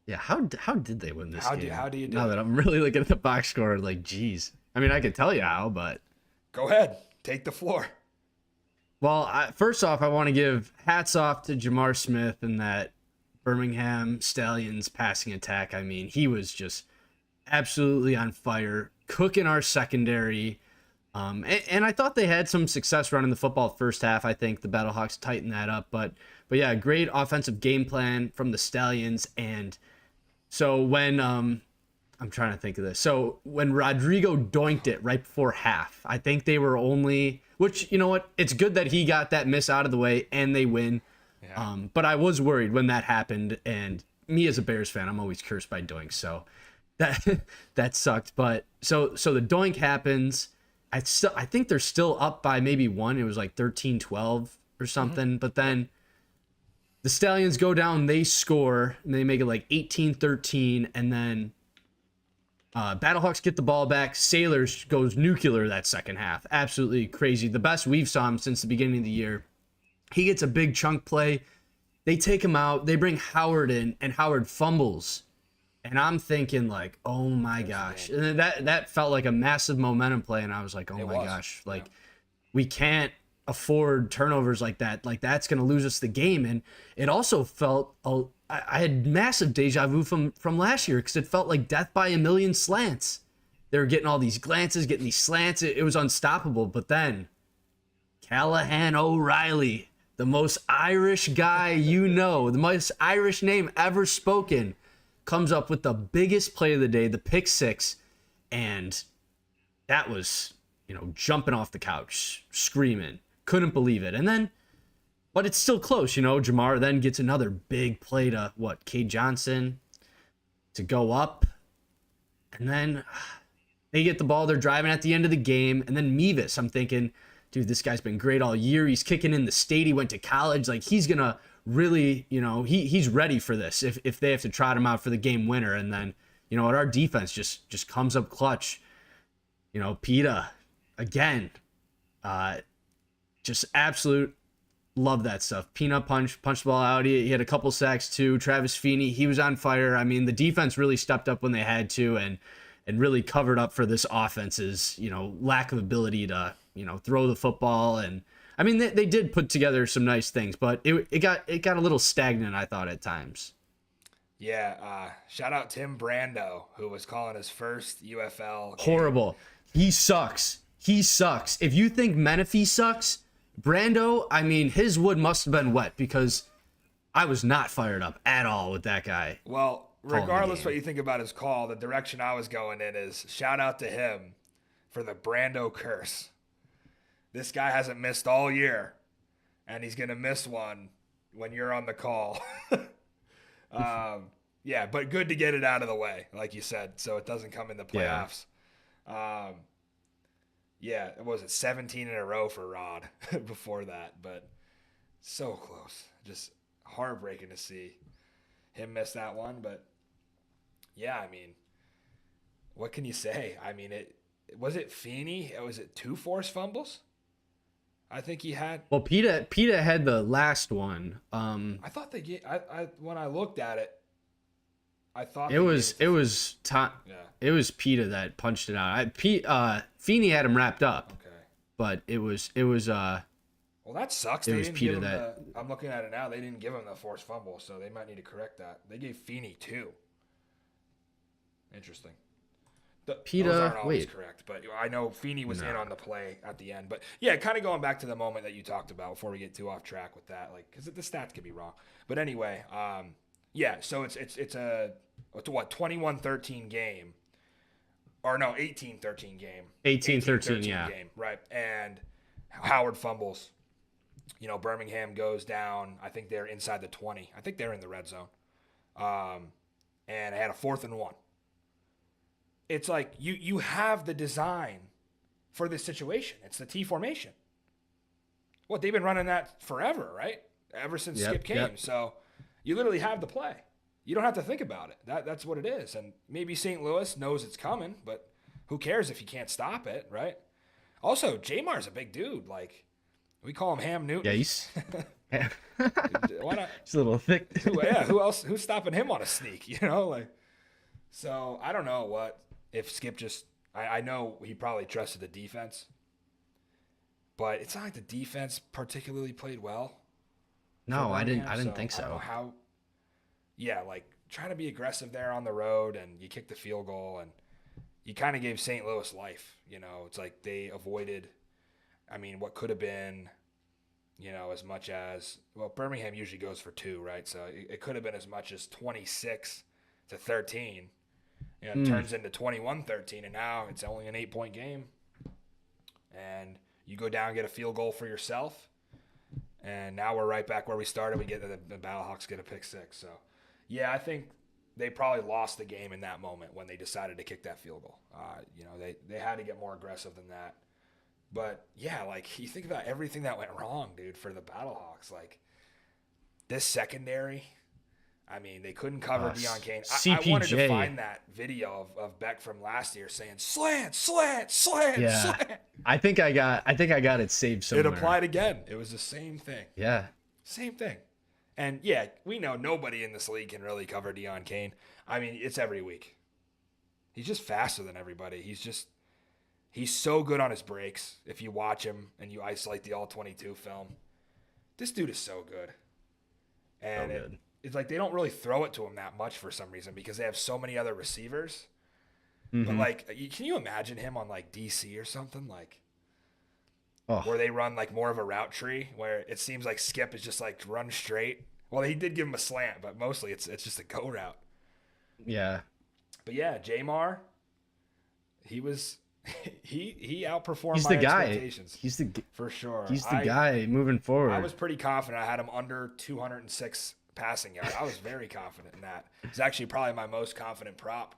Yeah, how did they win this game? How do you do Now it? that I'm really looking at the box score, like, geez. I mean, I could tell you how, but Go ahead. Take the floor. well, first off, I want to give hats off to Jamar Smith and that Birmingham Stallions passing attack. I mean, he was just absolutely on fire, cooking our secondary. And I thought they had some success running the football first half. I think the Battlehawks tightened that up, but yeah, great offensive game plan from the Stallions. And so when I'm trying to think of this. So when Rodrigo doinked it right before half, I think they were only, which, you know what? It's good that he got that miss out of the way and they win. Yeah. But I was worried when that happened. And me as a Bears fan, I'm always cursed by doinks. So that that sucked. But so the doink happens. I think they're still up by maybe one. It was like 13-12 or something. Mm-hmm. But then the Stallions go down, they score, and they make it like 18-13, and then Battlehawks get the ball back. Sailors goes nuclear that second half. Absolutely crazy. The best we've saw him since the beginning of the year. He gets a big chunk play. They take him out. They bring Howard in, and Howard fumbles. And I'm thinking like, oh my gosh. And that felt like a massive momentum play, and I was like, oh my gosh. Like, we can't afford turnovers like that. Like, that's going to lose us the game. And it also felt I had massive deja vu from last year, because it felt like death by a million slants. They were getting all these glances, getting these slants. It was unstoppable. But then Callahan O'Reilly, the most Irish guy you know, the most Irish name ever spoken, comes up with the biggest play of the day, the pick six. And that was, jumping off the couch, screaming. Couldn't believe it. And then, but it's still close, Jamar then gets another big play to Cade Johnson to go up. And then they get the ball. They're driving at the end of the game. And then Mevis, I'm thinking, dude, this guy's been great all year. He's kicking in the state. He went to college. Like, he's going to really, he's ready for this if they have to trot him out for the game winner. And then, our defense just comes up clutch. Peta, again, just absolute love that stuff. Peanut punched the ball out. He had a couple sacks too. Travis Feeney, he was on fire. I mean, the defense really stepped up when they had to and really covered up for this offense's, lack of ability to, throw the football. And I mean, they did put together some nice things, but it got a little stagnant, I thought, at times. Yeah, shout out Tim Brando, who was calling his first UFL game. Horrible. He sucks. If you think Menifee sucks, Brando, I mean, his wood must have been wet, because I was not fired up at all with that guy. Well, regardless what you think about his call, the direction I was going in is shout out to him for the Brando curse. This guy hasn't missed all year, and he's going to miss one when you're on the call. Yeah, but good to get it out of the way, like you said, so it doesn't come in the playoffs. Yeah, was it 17 in a row for Rod before that, but so close. Just heartbreaking to see him miss that one, but yeah, I mean, what can you say? I mean, was it Feeney? Was it 2 forced fumbles? I think he had. Well, Peta had the last one. I thought they get. I when I looked at it, I thought it was Peta that punched it out. Feeney had him wrapped up. Okay. But it was. Well, that sucks. They didn't give him that. I'm looking at it now. They didn't give him the forced fumble, so they might need to correct that. They gave Feeney 2. Interesting. Those aren't always correct, but I know Feeney was in on the play at the end. But yeah, kind of going back to the moment that you talked about before we get too off track with that, like, because the stats could be wrong. But anyway, yeah. So it's a 21-13 game, or no, 18-13 game. 18-13, yeah. Game, right. And Howard fumbles. Birmingham goes down. I think they're inside the 20. I think they're in the red zone. And I had a 4th and 1. It's like you have the design for this situation. It's the T formation. Well, they've been running that forever, right? Ever since Skip came. Yep. So you literally have the play. You don't have to think about it. That's what it is. And maybe St. Louis knows it's coming, but who cares if you can't stop it, right? Also, Jamar's a big dude. Like, we call him Ham Newton. Yeah, Why not? It's a little thick. Who else? Who's stopping him on a sneak? So I don't know what if Skip just. I know he probably trusted the defense, but it's not like the defense particularly played well. For No, I didn't. Birmingham, I didn't think I don't know so. how. Yeah, like trying to be aggressive there on the road, and you kick the field goal, and you kind of gave St. Louis life. It's like they avoided. I mean, what could have been, as much as Birmingham usually goes for two, right? So it could have been as much as 26-13. It turns into 21-13, and now it's only an 8-point game. And you go down and get a field goal for yourself, and now we're right back where we started. We get the Battlehawks get a pick six. So, yeah, I think they probably lost the game in that moment when they decided to kick that field goal. They had to get more aggressive than that. But, yeah, like, you think about everything that went wrong, dude, for the Battlehawks. Like, this secondary, I mean, they couldn't cover Deion Kane. I wanted to find that video of Beck from last year saying, slant, slant, slant, slant. I think I got it saved somewhere. It applied again. It was the same thing. Yeah. Same thing. And, yeah, we know nobody in this league can really cover Deion Kane. I mean, it's every week. He's just faster than everybody. He's so good on his breaks. If you watch him and you isolate the All-22 film, this dude is so good. And So good. It's like they don't really throw it to him that much for some reason because they have so many other receivers. But, like, can you imagine him on, like, DC or something? Like, where they run, like, more of a route tree where it seems like Skip is just, like, run straight. Well, he did give him a slant, but mostly it's just a go route. Yeah. But, yeah, Jamar, he was – he outperformed He's my the guy. expectations. He's the for sure. He's the guy moving forward. I was pretty confident. I had him under 206 passing yards. I was very confident in that. It's actually probably my most confident prop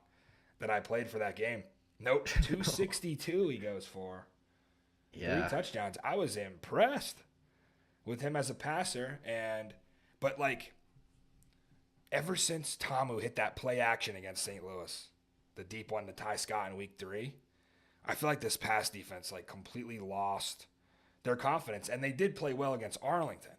that I played for that game. Nope, 262 he goes for. Yeah. 3 touchdowns. I was impressed with him as a passer. But like, ever since Tamu hit that play action against St. Louis, the deep one to Ty Scott in week 3, I feel like this pass defense like completely lost their confidence. And they did play well against Arlington.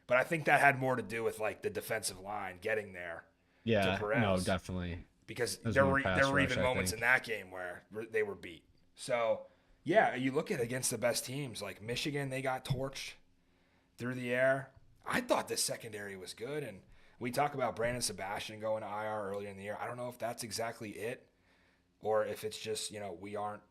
But I think that had more to do with like the defensive line getting there. Yeah, to Perez. no, definitely. Because there were even moments in that game where they were beat. So, yeah, you look at against the best teams, like Michigan, they got torched through the air. I thought this secondary was good. And we talk about Brandon Sebastian going to IR earlier in the year. I don't know if that's exactly it or if it's just, we aren't,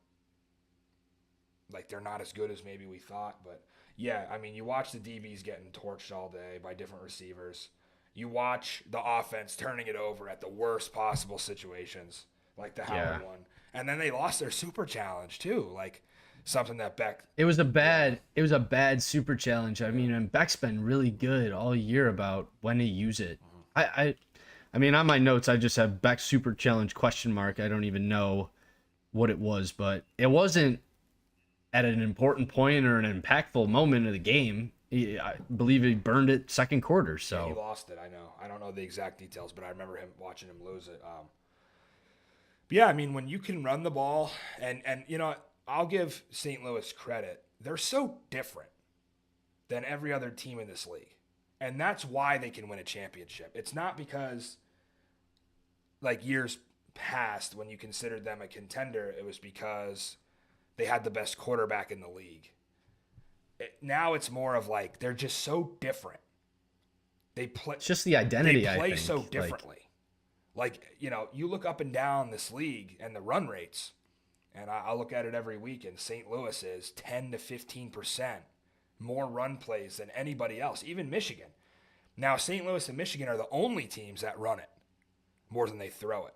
like they're not as good as maybe we thought. But, yeah, I mean, you watch the DBs getting torched all day by different receivers. You watch the offense turning it over at the worst possible situations, like the Howard one. And then they lost their super challenge too, like something that Beck. It was a bad super challenge. I mean, and Beck's been really good all year about when to use it. I mean, on my notes, I just have Beck's super challenge question mark. I don't even know what it was, but it wasn't at an important point or an impactful moment of the game. I believe he burned it second quarter. So yeah, he lost it. I know. I don't know the exact details, but I remember watching him lose it. But yeah, I mean, when you can run the ball, and I'll give St. Louis credit. They're so different than every other team in this league, and that's why they can win a championship. It's not because, like years past, when you considered them a contender, it was because they had the best quarterback in the league. Now it's more of like they're just so different. They play. It's just the identity. They play I think. so differently. Like you look up and down this league and the run rates, and I look at it every week. And St. Louis is 10 to 15% more run plays than anybody else, even Michigan. Now St. Louis and Michigan are the only teams that run it more than they throw it.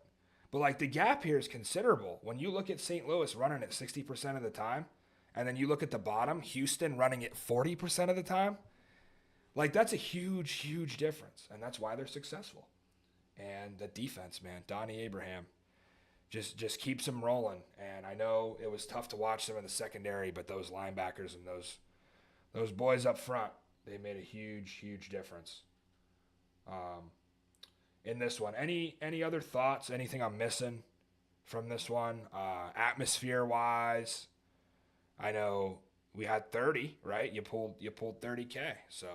But like the gap here is considerable. When you look at St. Louis running it 60% of the time. And then you look at the bottom, Houston running it 40% of the time. Like, that's a huge, huge difference. And that's why they're successful. And the defense, man, Donnie Abraham just keeps them rolling. And I know it was tough to watch some of the secondary, but those linebackers and those boys up front, they made a huge, huge difference in this one. Any other thoughts? Anything I'm missing from this one? Atmosphere-wise, I know we had 30, right? You pulled 30K. So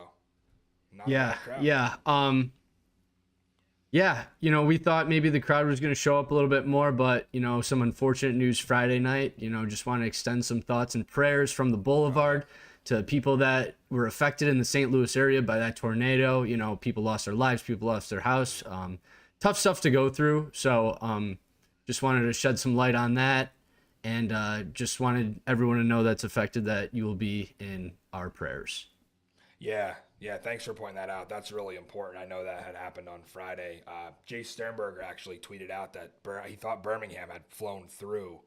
Not a Yeah, bad crowd. yeah. We thought maybe the crowd was going to show up a little bit more, but some unfortunate news Friday night. Just want to extend some thoughts and prayers from the Boulevard to people that were affected in the St. Louis area by that tornado. People lost their lives, people lost their house. Tough stuff to go through. So just wanted to shed some light on that, and just wanted everyone to know that's affected that you will be in our prayers. Yeah. Thanks for pointing that out. That's really important. I know that had happened on Friday. Jay Sternberger actually tweeted out that he thought Birmingham had flown through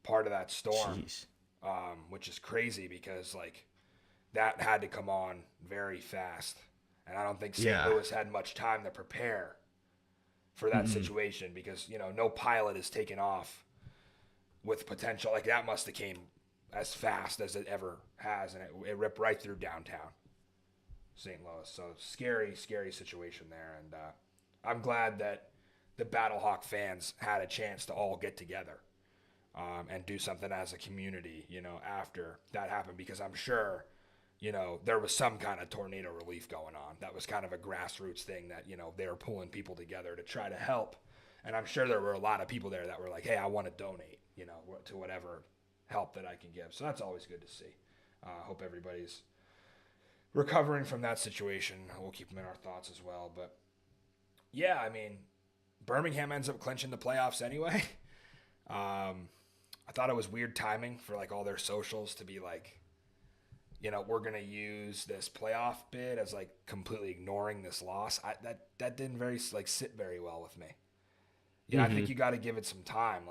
part of that storm, which is crazy because that had to come on very fast, and I don't think St. Louis had much time to prepare for that situation because no pilot is taken off with potential that. Must have came as fast as it ever has, and it ripped right through downtown St. Louis. So scary situation there, and I'm glad that the Battlehawk fans had a chance to all get together and do something as a community after that happened, because I'm sure there was some kind of tornado relief going on. That was kind of a grassroots thing that they were pulling people together to try to help, and I'm sure there were a lot of people there that were like, hey, I want to donate to whatever help that I can give. So that's always good to see. Hope everybody's recovering from that situation. We'll keep them in our thoughts as well. But yeah, I mean, Birmingham ends up clinching the playoffs anyway. I thought it was weird timing for all their socials to be we're going to use this playoff bid as completely ignoring this loss. That didn't sit very well with me. I think you got to give it some time.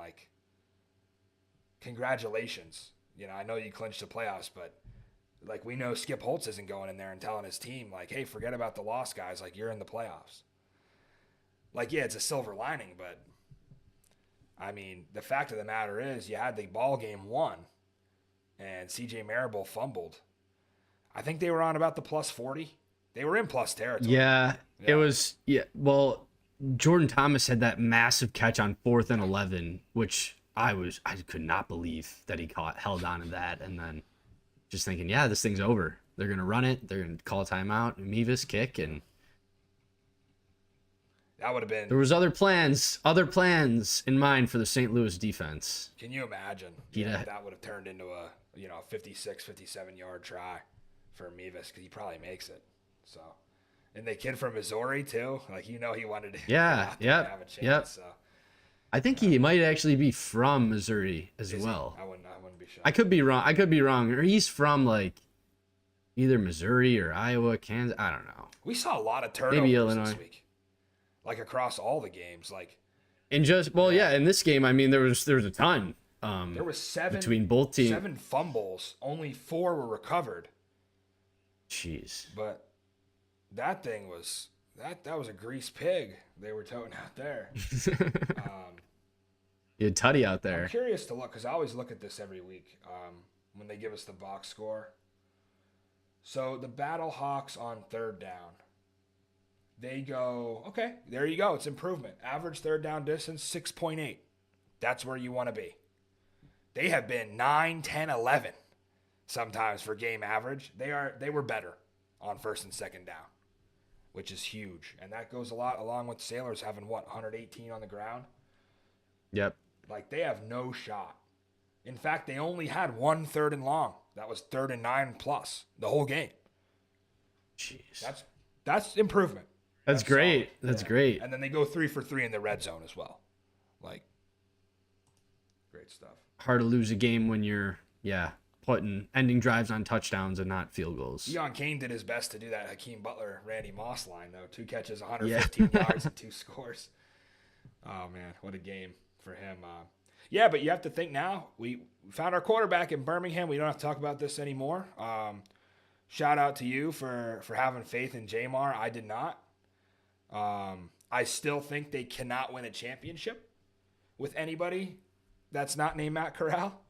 Congratulations. I know you clinched the playoffs, but we know Skip Holtz isn't going in there and telling his team hey, forget about the loss, guys. You're in the playoffs. Yeah, it's a silver lining, but I mean, the fact of the matter is you had the ball game won and CJ Marable fumbled. I think they were on about the plus 40. They were in plus territory. Yeah. It was, well, Jordan Thomas had that massive catch on 4th and 11, which I could not believe that he held on to that. And then just thinking, this thing's over. They're going to run it. They're going to call a timeout, Mevis kick, and that would have been. There was other plans in mind for the St. Louis defense. Can you imagine? That would have turned into a 56, 57-yard try for Mevis, because he probably makes it. So, and the kid from Missouri too. He wanted to. Yeah. Have a chance. So. I think he might actually be from Missouri as well. I wouldn't be shocked. I could be wrong. Or he's from either Missouri or Iowa, Kansas. I don't know. We saw a lot of turnovers Maybe Illinois this week. Across all the games. In this game, I mean, there was a ton. There was 7 between both teams. 7 fumbles. Only 4 were recovered. Jeez. But that thing was that was a grease pig they were toting out there. You had Tutty out there. I'm curious to look, because I always look at this every week when they give us the box score. So the Battlehawks on 3rd down. They go, okay, there you go. It's improvement. Average 3rd down distance, 6.8. That's where you want to be. They have been 9, 10, 11 sometimes for game average. They were better on 1st and 2nd down, which is huge. And that goes a lot along with Sailors having, 118 on the ground? Yep. They have no shot. In fact, they only had 1 3rd and long. That was 3rd and 9 plus the whole game. Jeez. That's improvement. That's great. Solid. That's great. And then they go 3 for 3 in the red zone as well. Great stuff. Hard to lose a game when you're, putting ending drives on touchdowns and not field goals. Deion Kane did his best to do that Hakeem Butler, Randy Moss line, though. 2 catches, 115 yards, and 2 scores. Oh, man, what a game for him. But you have to think now. We found our quarterback in Birmingham. We don't have to talk about this anymore. Shout out to you for having faith in Jamar. I did not. I still think they cannot win a championship with anybody that's not named Matt Corral.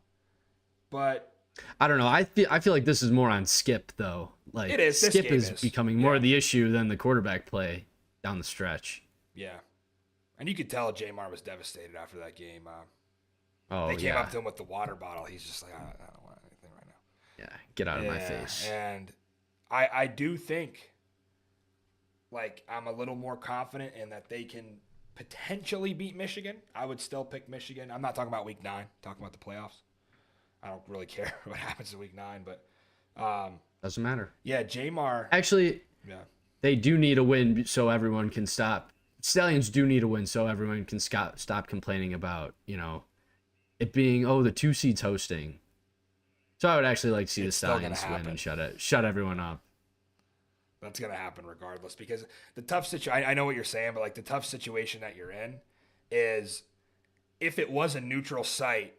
But I don't know. I feel like this is more on Skip, though. It is. Skip is becoming more of the issue than the quarterback play down the stretch. Yeah. And you could tell Jamar was devastated after that game. They came up to him with the water bottle. He's just like, I don't want anything right now. Yeah, get out of my face. And I do think like I'm a little more confident in that they can potentially beat Michigan. I would still pick Michigan. I'm not talking about week 9, I'm talking about the playoffs. I don't really care what happens in week 9, but doesn't matter. Yeah, Jamar. Actually, yeah, they do need a win so everyone can stop. Stallions do need a win so everyone can stop complaining about, it being, the 2 seeds hosting. So I would actually like to see the Stallions win and shut everyone up. That's going to happen regardless, because the tough situation, I know what you're saying, but like the tough situation that you're in is if it was a neutral site.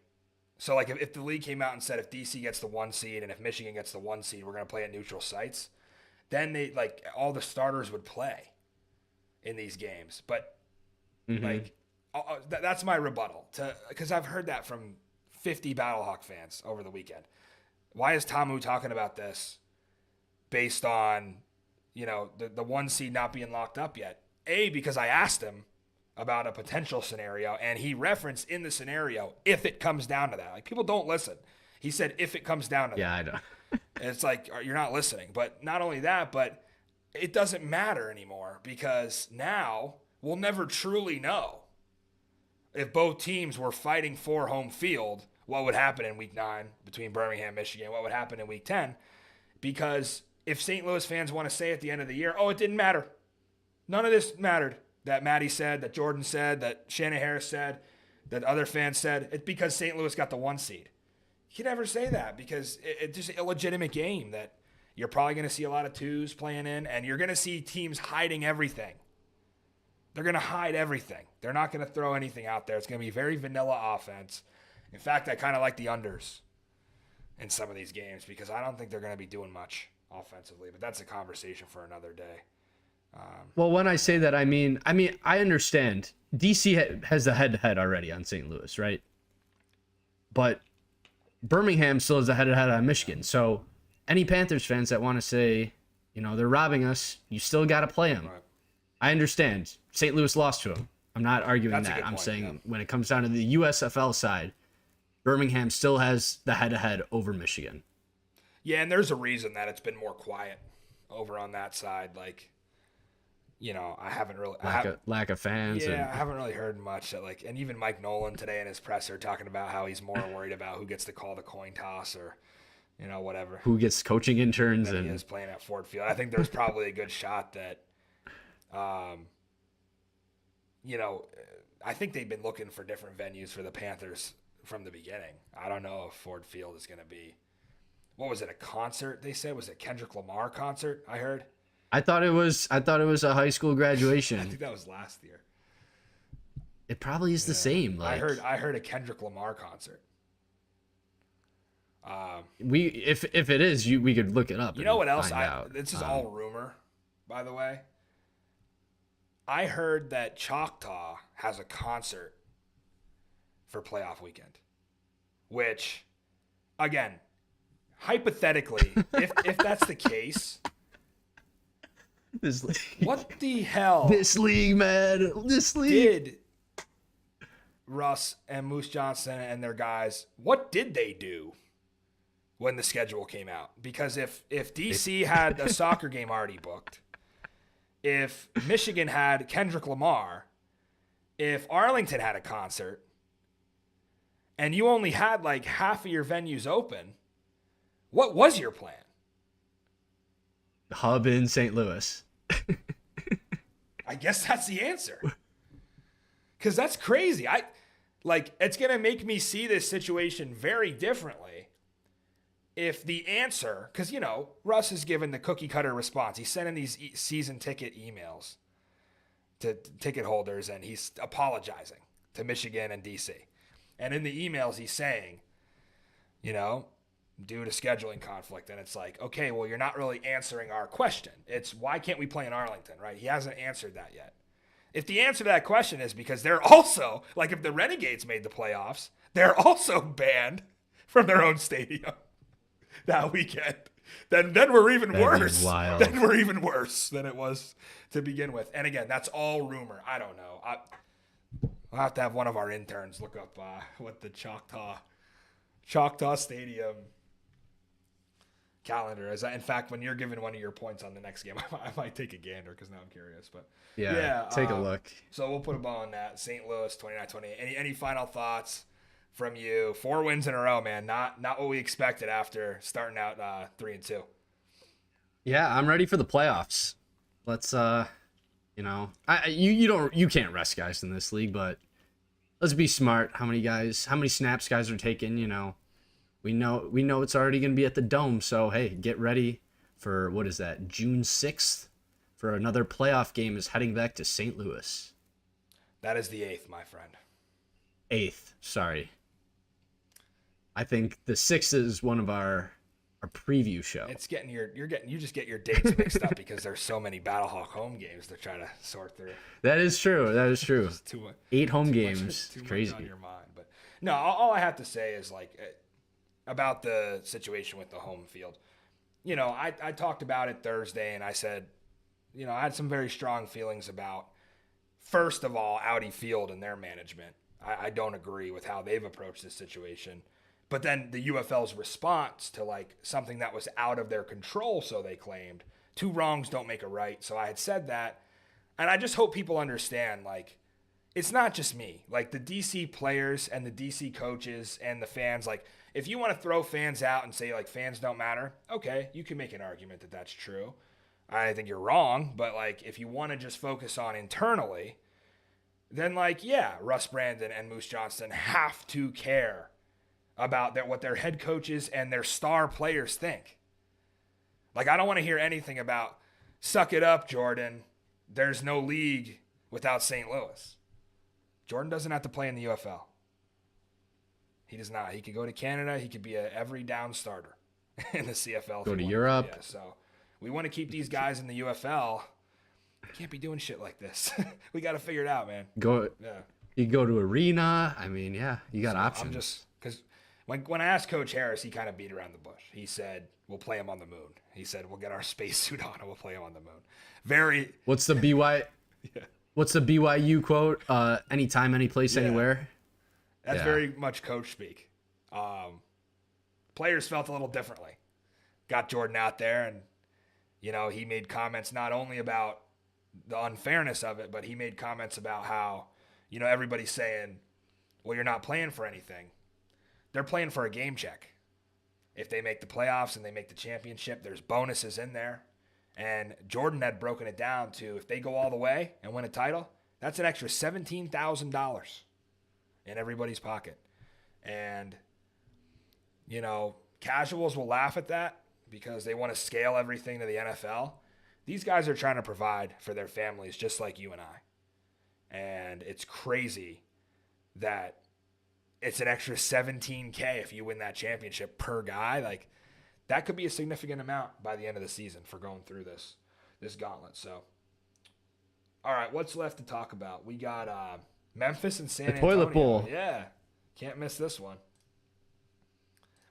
So like if the league came out and said if DC gets the 1 seed and if Michigan gets the 1 seed, we're going to play at neutral sites, then they like all the starters would play in these games. But like that's my rebuttal to, because I've heard that from 50 Battlehawk fans over the weekend. Why is Tamu talking about this based on, the 1 seed not being locked up yet? Because I asked him about a potential scenario, and he referenced in the scenario, if it comes down to that. Like, people don't listen. He said, if it comes down to that. Yeah, I know. And it's like, you're not listening. But not only that, but it doesn't matter anymore, because now we'll never truly know if both teams were fighting for home field, what would happen in week 9 between Birmingham and Michigan, what would happen in week 10. Because if St. Louis fans want to say at the end of the year, it didn't matter. None of this mattered. That Maddie said, that Jordan said, that Shannon Harris said, that other fans said, it's because St. Louis got the 1 seed. You can never say that, because it's just an illegitimate game that you're probably going to see a lot of 2s playing in, and you're going to see teams hiding everything. They're going to hide everything. They're not going to throw anything out there. It's going to be very vanilla offense. In fact, I kind of like the unders in some of these games, because I don't think they're going to be doing much offensively, but that's a conversation for another day. Well, when I say that, I mean, I understand DC has the head-to-head already on St. Louis, right? But Birmingham still has the head-to-head on Michigan. So any Panthers fans that want to say, they're robbing us, you still got to play them. Right. I understand. St. Louis lost to them. I'm not arguing that. I'm saying when it comes down to the USFL side, Birmingham still has the head-to-head over Michigan. Yeah, and there's a reason that it's been more quiet over on that side. Like, I haven't really lack of fans. Yeah, I haven't really heard much. And even Mike Nolan today in his presser talking about how he's more worried about who gets to call the coin toss or, whatever. Who gets coaching interns and he is playing at Ford Field. I think there's probably a good shot that, I think they've been looking for different venues for the Panthers from the beginning. I don't know if Ford Field is going to be. What was it? A concert? They said, was it Kendrick Lamar concert? I heard. I thought it was a high school graduation. I think that was last year. It probably is the same. Like, I heard a Kendrick Lamar concert. If it is, we could look it up. You know what else? This is all rumor, by the way. I heard that Choctaw has a concert for playoff weekend, which, again, hypothetically, if that's the case. This league. What the hell? This league, man. This league. Did Russ and Moose Johnson and their guys, what did they do when the schedule came out? Because if DC had a soccer game already booked, if Michigan had Kendrick Lamar, if Arlington had a concert, and you only had like half of your venues open, what was your plan? Hub in St. Louis. I guess that's the answer. Because that's crazy. It's going to make me see this situation very differently if the answer, because, Russ is given the cookie cutter response. He's sending these season ticket emails to ticket holders, and he's apologizing to Michigan and DC. And in the emails, he's saying, due to scheduling conflict. And it's like, okay, well, you're not really answering our question. It's why can't we play in Arlington, right? He hasn't answered that yet. If the answer to that question is because they're also, like if the Renegades made the playoffs, they're also banned from their own stadium that weekend, then we're even worse. Then we're even worse than it was to begin with. And again, that's all rumor. I don't know. I'll have to have one of our interns look up what the Choctaw Stadium calendar. In fact, when you're giving one of your points on the next game, I might take a gander because now I'm curious. But Yeah, take a look. So we'll put a ball on that. St. Louis 29-28. Any final thoughts from you? 4 wins in a row, man. Not what we expected after starting out 3-2. Yeah, I'm ready for the playoffs. Let's you can't rest guys in this league, but let's be smart. How many snaps guys are taking, We know it's already going to be at the Dome, so hey, get ready for what is that? June 6th for another playoff game is heading back to St. Louis. That is the 8th, my friend. 8th, sorry. I think the 6th is one of our preview show. It's you just get your dates mixed up because there's so many Battlehawk home games to try to sort through. That is true. 8 home games. Too crazy. much on your mind. But no, all I have to say is about the situation with the home field. I talked about it Thursday and I said, I had some very strong feelings about, first of all, Audi Field and their management. I don't agree with how they've approached this situation. But then the UFL's response to something that was out of their control, so they claimed. 2 wrongs don't make a right. So I had said that. And I just hope people understand, it's not just me. The DC players and the DC coaches and the fans, if you want to throw fans out and say, fans don't matter, okay, you can make an argument that that's true. I think you're wrong. But, if you want to just focus on internally, then, Russ Brandon and Moose Johnston have to care about what their head coaches and their star players think. I don't want to hear anything about, suck it up, Jordan. There's no league without St. Louis. Jordan doesn't have to play in the UFL. He does not. He could go to Canada. He could be a every down starter in the CFL. Go to Europe. Yeah, so we want to keep these guys in the UFL. Can't be doing shit like this. We got to figure it out, man. You go to arena. I mean, yeah, you got options. I'm just because when I asked Coach Harris, he kind of beat around the bush. He said, we'll play him on the moon. He said, we'll get our spacesuit on and we'll play him on the moon. What's the BYU quote? Anytime, any place, anywhere. That's very much coach speak. Players felt a little differently. Got Jordan out there and, he made comments not only about the unfairness of it, but he made comments about how, everybody's saying, well, you're not playing for anything. They're playing for a game check. If they make the playoffs and they make the championship, there's bonuses in there. And Jordan had broken it down to, if they go all the way and win a title, that's an extra $17,000 in everybody's pocket. And, casuals will laugh at that because they want to scale everything to the NFL. These guys are trying to provide for their families just like you and I. And it's crazy that it's an extra $17K if you win that championship per guy. That could be a significant amount by the end of the season for going through this gauntlet. So, all right, what's left to talk about? We got Memphis and San Antonio. Toilet bowl. Yeah, can't miss this one.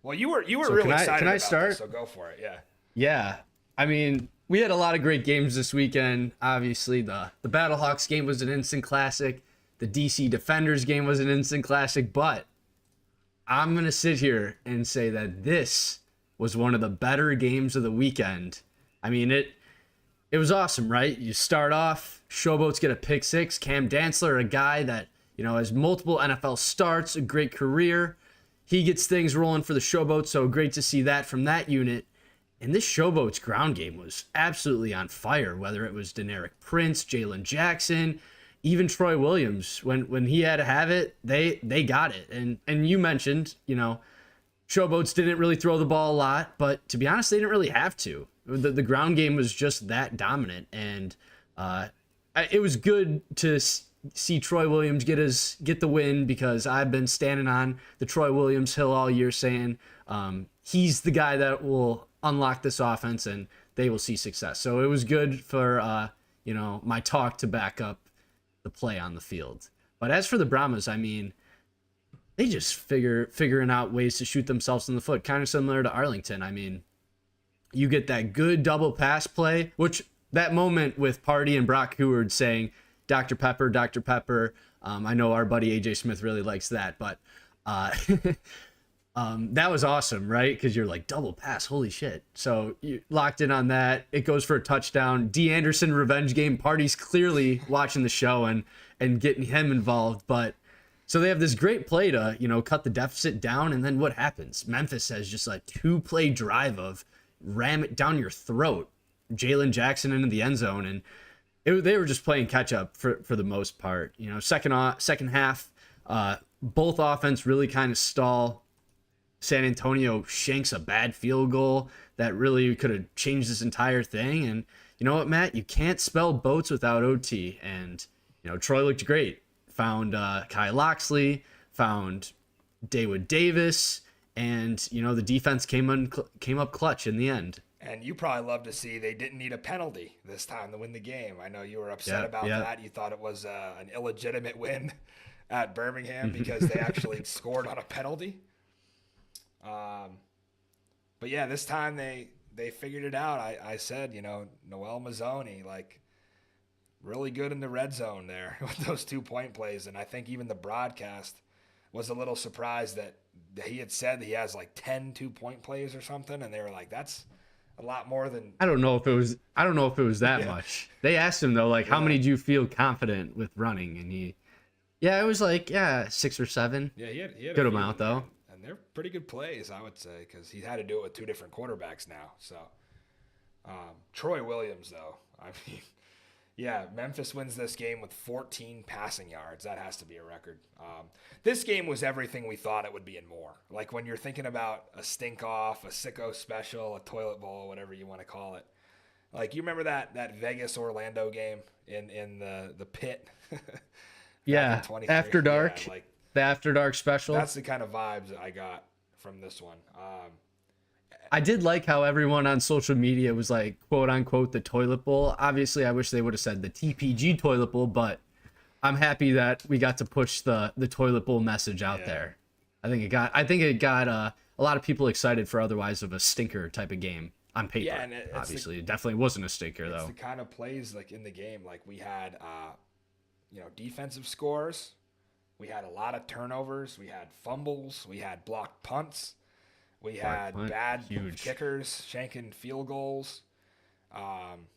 Well, you were really excited. Can I start? This, so go for it. Yeah. Yeah. I mean, we had a lot of great games this weekend. Obviously, the Battlehawks game was an instant classic. The DC Defenders game was an instant classic. But I'm going to sit here and say that this was one of the better games of the weekend. I mean, it was awesome, right? You start off, Showboats get a pick 6. Cam Dantzler, a guy that, has multiple NFL starts, a great career. He gets things rolling for the Showboats, so great to see that from that unit. And this Showboats ground game was absolutely on fire, whether it was Deneric Prince, Jalen Jackson, even Troy Williams. When he had to have it, they got it. And you mentioned, Showboats didn't really throw the ball a lot, but to be honest, they didn't really have to. The ground game was just that dominant, and it was good to see Troy Williams get the win because I've been standing on the Troy Williams hill all year saying he's the guy that will unlock this offense and they will see success. So it was good for my talk to back up the play on the field. But as for the Brahmas, I mean, they just figuring out ways to shoot themselves in the foot, kind of similar to Arlington. I mean, you get that good double pass play, which that moment with Party and Brock Heward saying, Dr. Pepper, Dr. Pepper. I know our buddy AJ Smith really likes that, but That was awesome, right? Because you're like, double pass, holy shit. So you locked in on that. It goes for a touchdown. D. Anderson revenge game. Party's clearly watching the show and getting him involved. But so they have this great play to, cut the deficit down. And then what happens? Memphis has just a 2-play drive of ram it down your throat. Jalen Jackson into the end zone. And they were just playing catch up for the most part. Second half, both offense really kind of stall. San Antonio shanks a bad field goal that really could have changed this entire thing. And you know what, Matt? You can't spell boats without OT. And, Troy looked great. Found Kai Loxley, found Dawood Davis, and, the defense came up clutch in the end. And you probably love to see they didn't need a penalty this time to win the game. I know you were upset about that. You thought it was an illegitimate win at Birmingham because they actually scored on a penalty. But yeah, this time they figured it out. I said, Noel Mazzoni, really good in the red zone there with those 2-point plays. And I think even the broadcast was a little surprised that he had said that he has 10 2-point plays or something. And they were like, that's a lot more than. I don't know if it was that much. They asked him though, how many do you feel confident with running? And it was 6 or 7. Yeah, he had good amount though. And they're pretty good plays, I would say, because he had to do it with 2 different quarterbacks now. So, Troy Williams, though, Memphis wins this game with 14 passing yards. That has to be a record. This game was everything we thought it would be and more. When you're thinking about a stink off, a sicko special, a toilet bowl, whatever you want to call it. You remember that Vegas Orlando game in the pit? Yeah, after dark. Yeah, the After Dark special. That's the kind of vibes I got from this one. I did like how everyone on social media was quote unquote, the toilet bowl. Obviously, I wish they would have said the TPG toilet bowl, but I'm happy that we got to push the toilet bowl message out there. I think it got a lot of people excited for otherwise of a stinker type of game on paper. Yeah, and obviously, it definitely wasn't a stinker though. It's the kind of plays in the game. We had defensive scores. We had a lot of turnovers. We had fumbles. We had blocked punts. We had bad kickers shanking field goals.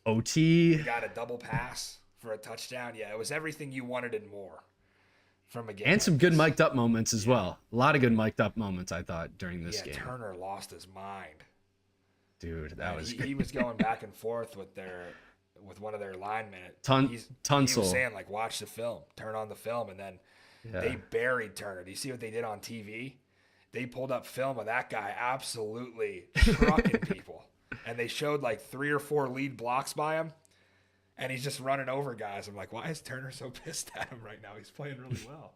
OT. We got a double pass for a touchdown. Yeah, it was everything you wanted and more from a game. And some good mic'd up moments as well. A lot of good mic'd up moments, I thought, during this game. Turner lost his mind. Dude, that was good. He was going back and forth with one of their linemen. Tunsil. He was saying, watch the film. Turn on the film, and then they buried Turner. Do you see what they did on TV? They pulled up film of that guy absolutely trucking people. And they showed 3 or 4 lead blocks by him. And he's just running over guys. I'm like, why is Turner so pissed at him right now? He's playing really well.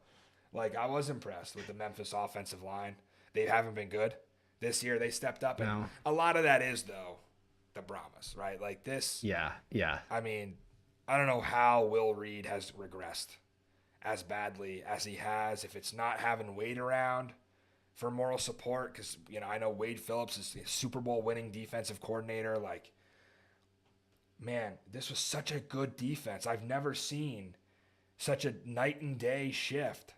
I was impressed with the Memphis offensive line. They haven't been good. This year they stepped up. And a lot of that is, though, the Brahmas, right? This. Yeah. I mean, I don't know how Will Reed has regressed as badly as he has. If it's not having Wade around for moral support, because I know Wade Phillips is a Super Bowl winning defensive coordinator. Man, this was such a good defense. I've never seen such a night and day shift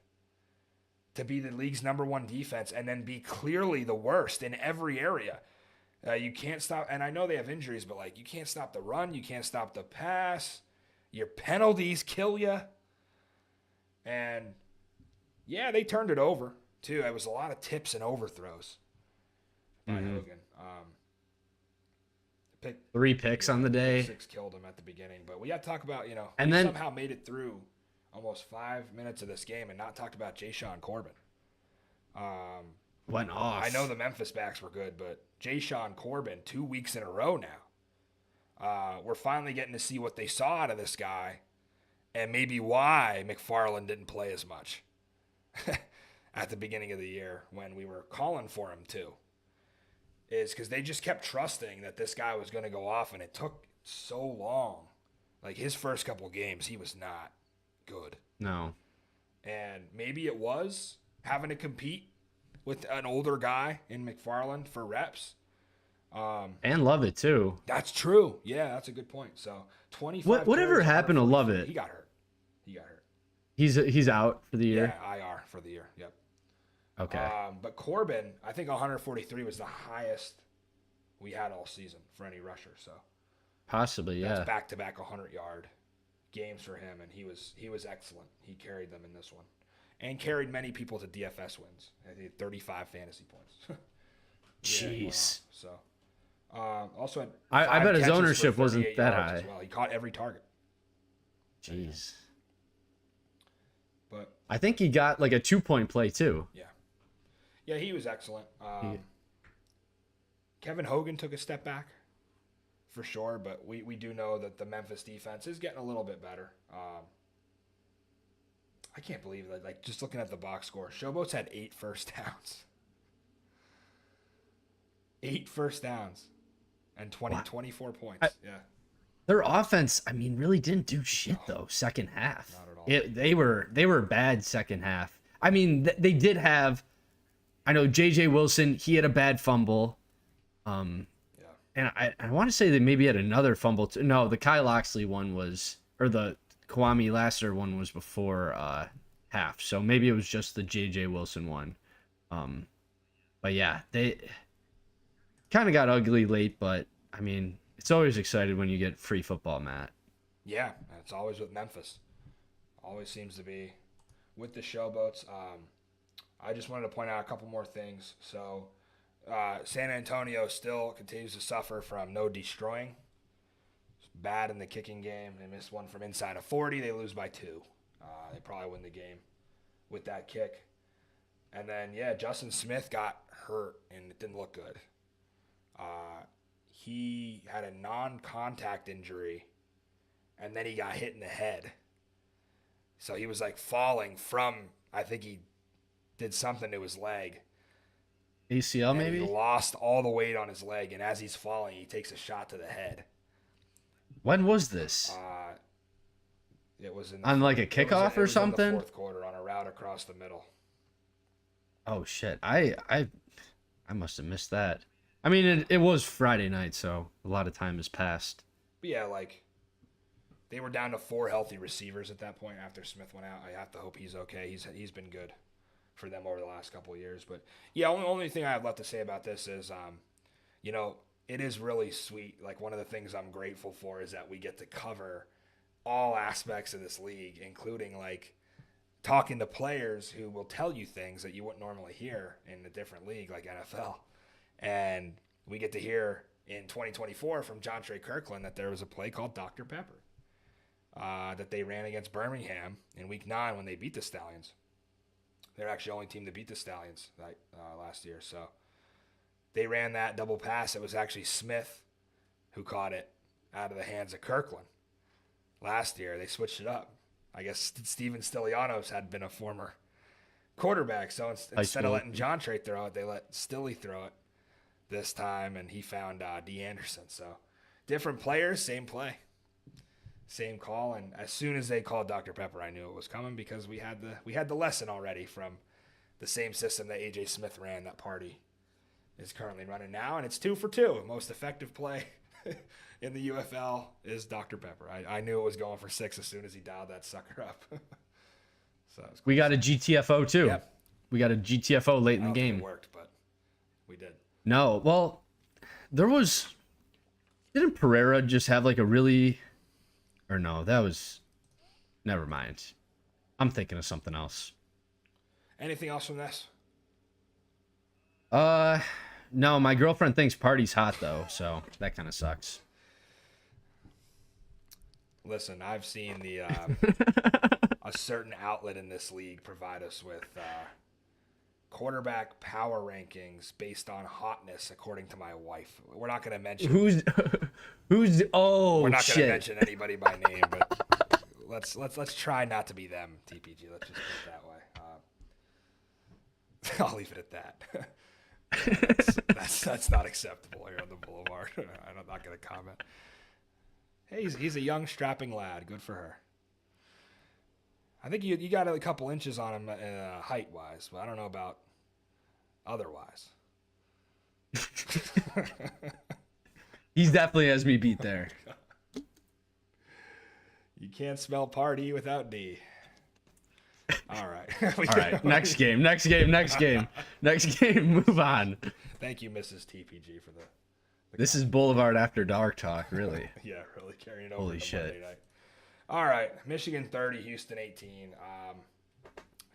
to be the league's #1 defense and then be clearly the worst in every area. You can't stop, and I know they have injuries, but you can't stop the run, you can't stop the pass. Your penalties kill you. And yeah, they turned it over too. It was a lot of tips and overthrows by Hogan. 3 picks on the day. 6 killed him at the beginning. But we got to talk about, and we then somehow made it through almost 5 minutes of this game and not talked about Jayshawn Corbin. Went off. I know the Memphis backs were good, but Jayshawn Corbin 2 weeks in a row now. We're finally getting to see what they saw out of this guy and maybe why McFarland didn't play as much at the beginning of the year when we were calling for him to. Is because they just kept trusting that this guy was going to go off, and it took so long. His first couple of games, he was not good. No. And maybe it was having to compete with an older guy in McFarland for reps. And Lovett, too. That's true. Yeah, that's a good point. So, 25 whatever happened to Lovett? He got hurt. He's out for the year? Yeah, IR for the year. Yep. Okay. But Corbin, I think 143 was the highest we had all season for any rusher. So Possibly, that's yeah. back-to-back 100-yard games for him, and he was excellent. He carried them in this one, and carried many people to DFS wins. I think 35 fantasy points. Jeez. So also had I 5 bet his catches for ownership wasn't 38 that yards high. as well. He caught every target. Jeez. But I think he got like a 2-point play too. yeah, he was excellent. Kevin Hogan took a step back for sure, but we do know that the Memphis defense is getting a little bit better. I can't believe that. Like, just looking at the box score, Showboats had 8 first downs. 8 first downs and 24 points. Yeah. Their offense, I mean, really didn't do shit though. Second half, Not at all. They were bad second half. I mean, they did have. I know J.J. Wilson. He had a bad fumble. And I want to say they maybe had another fumble. No, the Kyle Loxley one was, or the Kwame Lassiter one was before half. So maybe it was just the J.J. Wilson one. But yeah, they kind of got ugly late. But I mean, it's always excited when you get free football, Matt. Yeah, it's always with Memphis. Always seems to be with the Showboats. I just wanted to point out a couple more things. So San Antonio still continues to suffer from no destroying. It's bad in the kicking game. They missed one from inside of 40. They lose by 2. They probably win the game with that kick. And then, yeah, Justin Smith got hurt, and it didn't look good. He had a non-contact injury, and then he got hit in the head. So he was like falling from, I think he did something to his leg. ACL maybe? He lost all the weight on his leg, and as he's falling, he takes a shot to the head. When was this? It was on like a kickoff or something? In the fourth quarter on a route across the middle. Oh shit! I must have missed that. I mean, it was Friday night, so a lot of time has passed. But yeah, like they were down to 4 healthy receivers at that point after Smith went out. I have to hope he's okay. He's been good for them over the last couple of years. But yeah, only thing I have left to say about this is, it is really sweet. Like, one of the things I'm grateful for is that we get to cover all aspects of this league, including like talking to players who will tell you things that you wouldn't normally hear in a different league like NFL. And we get to hear in 2024 from John Trey Kirkland that there was a play called Dr. Pepper that they ran against Birmingham in Week 9 when they beat the Stallions. They're actually the only team to beat the Stallions last year. So they ran that double pass. It was actually Smith who caught it out of the hands of Kirkland. Last year, they switched it up. I guess Steven Stilianos had been a former quarterback. So instead of letting John Trey throw it, they let Stilly throw it this time, and he found D. Anderson. So different players, same play, same call. And as soon as they called Dr. Pepper, I knew it was coming because we had the lesson already from the same system that A.J. Smith ran that Party is currently running now, and it's 2 for 2. Most effective play in the UFL is Dr. Pepper. I knew it was going for 6 as soon as he dialed that sucker up. So we got a GTFO too. Yep. We got a GTFO late in the game. It worked, but we did. No, well, didn't Pereira just have like a really, or no, that was, never mind. I'm thinking of something else. Anything else from this? No, my girlfriend thinks Party's hot though, so that kind of sucks. Listen, I've seen the a certain outlet in this league provide us with quarterback power rankings based on hotness, according to my wife. We're not going to mention who's. Oh, we're not going to shit. mention anybody by name, but let's try not to be them. TPG. Let's just put it that way. I'll leave it at that. That's not acceptable here on the Boulevard. I'm not going to comment. Hey, he's a young, strapping lad. Good for her. I think you got a couple inches on him height-wise, but I don't know about otherwise. He's definitely has me beat there. You can't smell Party without D. All right. All right. Next game. Move on. Thank you, Mrs. TPG, for the this is Boulevard After Dark talk, really. Yeah, really carrying over Holy to shit. Monday night. All right. Michigan 30, Houston 18.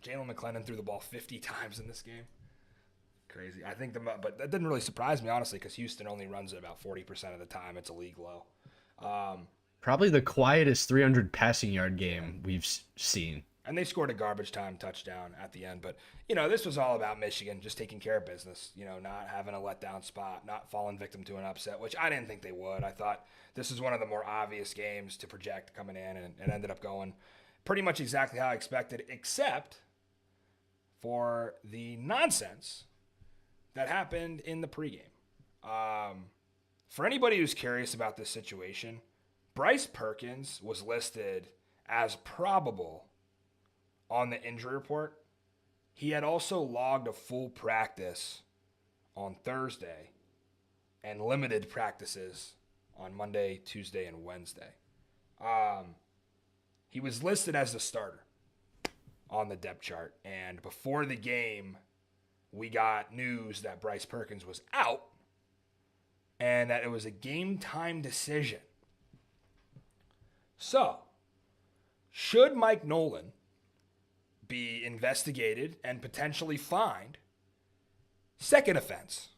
Jalen McClendon threw the ball 50 times in this game. Crazy. But that didn't really surprise me, honestly, because Houston only runs it about 40% of the time. It's a league low. Probably the quietest 300 passing yard game we've seen. And they scored a garbage time touchdown at the end. But, this was all about Michigan just taking care of business, not having a letdown spot, not falling victim to an upset, which I didn't think they would. I thought this was one of the more obvious games to project coming in, and it ended up going pretty much exactly how I expected, except for the nonsense that happened in the pregame. For anybody who's curious about this situation, Bryce Perkins was listed as probable on the injury report. He had also logged a full practice on Thursday and limited practices on Monday, Tuesday, and Wednesday. He was listed as the starter on the depth chart, and before the game, we got news that Bryce Perkins was out and that it was a game time decision. So, should Mike Nolan be investigated and potentially fined? Second offense.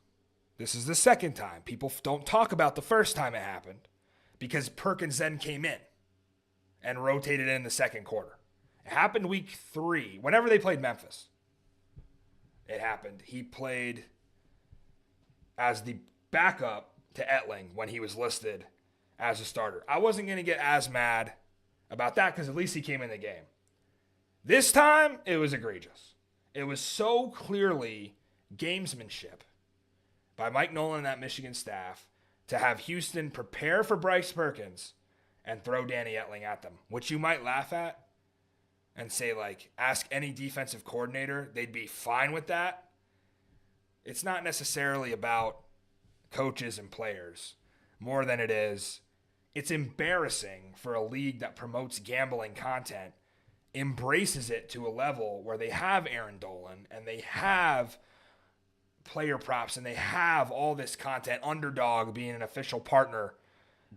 This is the second time. People don't talk about the first time it happened because Perkins then came in and rotated in the second quarter. It happened week 3, whenever they played Memphis. It happened. He played as the backup to Etling when he was listed as a starter. I wasn't going to get as mad about that because at least he came in the game. This time, it was egregious. It was so clearly gamesmanship by Mike Nolan and that Michigan staff to have Houston prepare for Bryce Perkins and throw Danny Etling at them, which you might laugh at and say, ask any defensive coordinator, they'd be fine with that. It's not necessarily about coaches and players more than it is. It's embarrassing for a league that promotes gambling content, embraces it to a level where they have Aaron Dolan and they have player props and they have all this content, Underdog being an official partner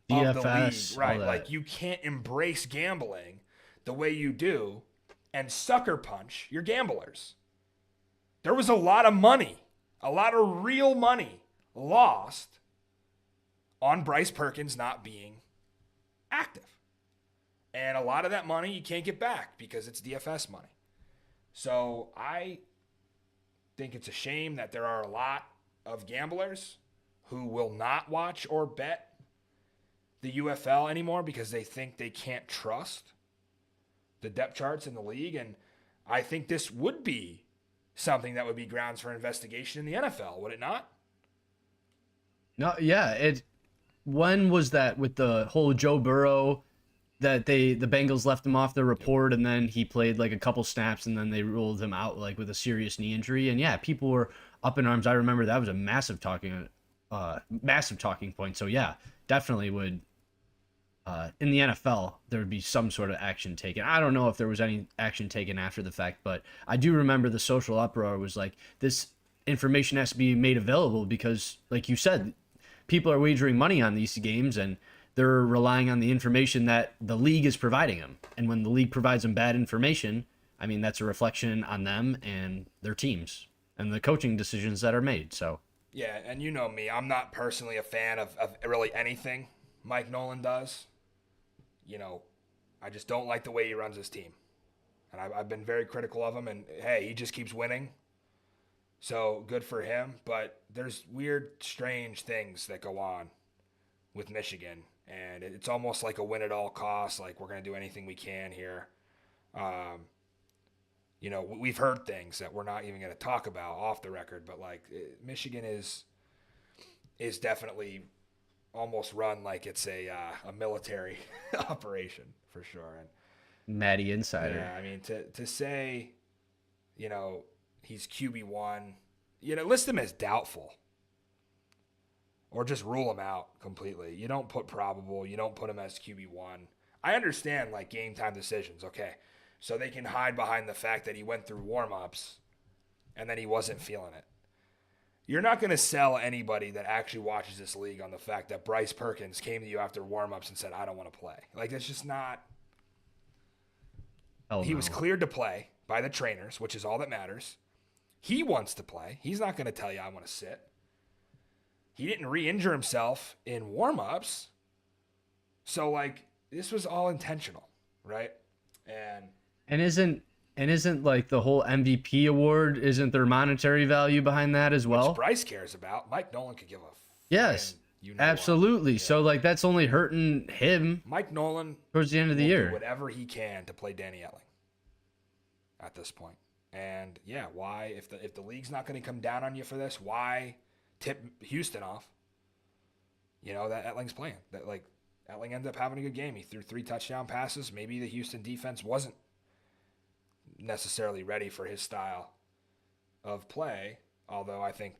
of the league. Right. You can't embrace gambling the way you do and sucker punch your gamblers. There was a lot of money, a lot of real money lost on Bryce Perkins not being active. And a lot of that money you can't get back because it's DFS money. So I think it's a shame that there are a lot of gamblers who will not watch or bet the UFL anymore because they think they can't trust the depth charts in the league. And I think this would be something that would be grounds for investigation in the NFL, would it not? No, yeah. When was that with the whole Joe Burrow that the Bengals left him off the report and then he played a couple snaps and then they ruled him out with a serious knee injury? And yeah, people were up in arms. I remember that was a massive talking point. So yeah, definitely would. In the NFL, there would be some sort of action taken. I don't know if there was any action taken after the fact, but I do remember the social uproar was this information has to be made available because, like you said, people are wagering money on these games and they're relying on the information that the league is providing them. And when the league provides them bad information, I mean, that's a reflection on them and their teams and the coaching decisions that are made. So yeah, and you know me, I'm not personally a fan of really anything Mike Nolan does. I just don't like the way he runs his team. And I've been very critical of him. And, hey, he just keeps winning. So good for him. But there's weird, strange things that go on with Michigan. And it's almost like a win at all costs. We're going to do anything we can here. We've heard things that we're not even going to talk about off the record. But, Michigan is definitely almost run like it's a military operation for sure. And Matty Insider. Yeah, I mean to say, he's QB1, list him as doubtful, or just rule him out completely. You don't put probable. You don't put him as QB1. I understand game time decisions. Okay, so they can hide behind the fact that he went through warm-ups and then he wasn't feeling it. You're not going to sell anybody that actually watches this league on the fact that Bryce Perkins came to you after warm-ups and said, I don't want to play. Like, that's just not... He was cleared to play by the trainers, which is all that matters. He wants to play. He's not going to tell you, I want to sit. He didn't re-injure himself in warm-ups. So, like, this was all intentional, right? And isn't like the whole MVP award, isn't there monetary value behind that as well? Which Bryce cares about. Mike Nolan could give a yes, absolutely. Yeah. So like that's only hurting him. Mike Nolan towards the end of the year, do whatever he can to play Danny Etling at this point. And yeah, why if the league's not going to come down on you for this, why tip Houston off? You know that Etling's playing. That like Etling ended up having a good game. He threw 3 touchdown passes. Maybe the Houston defense wasn't necessarily ready for his style of play, although I think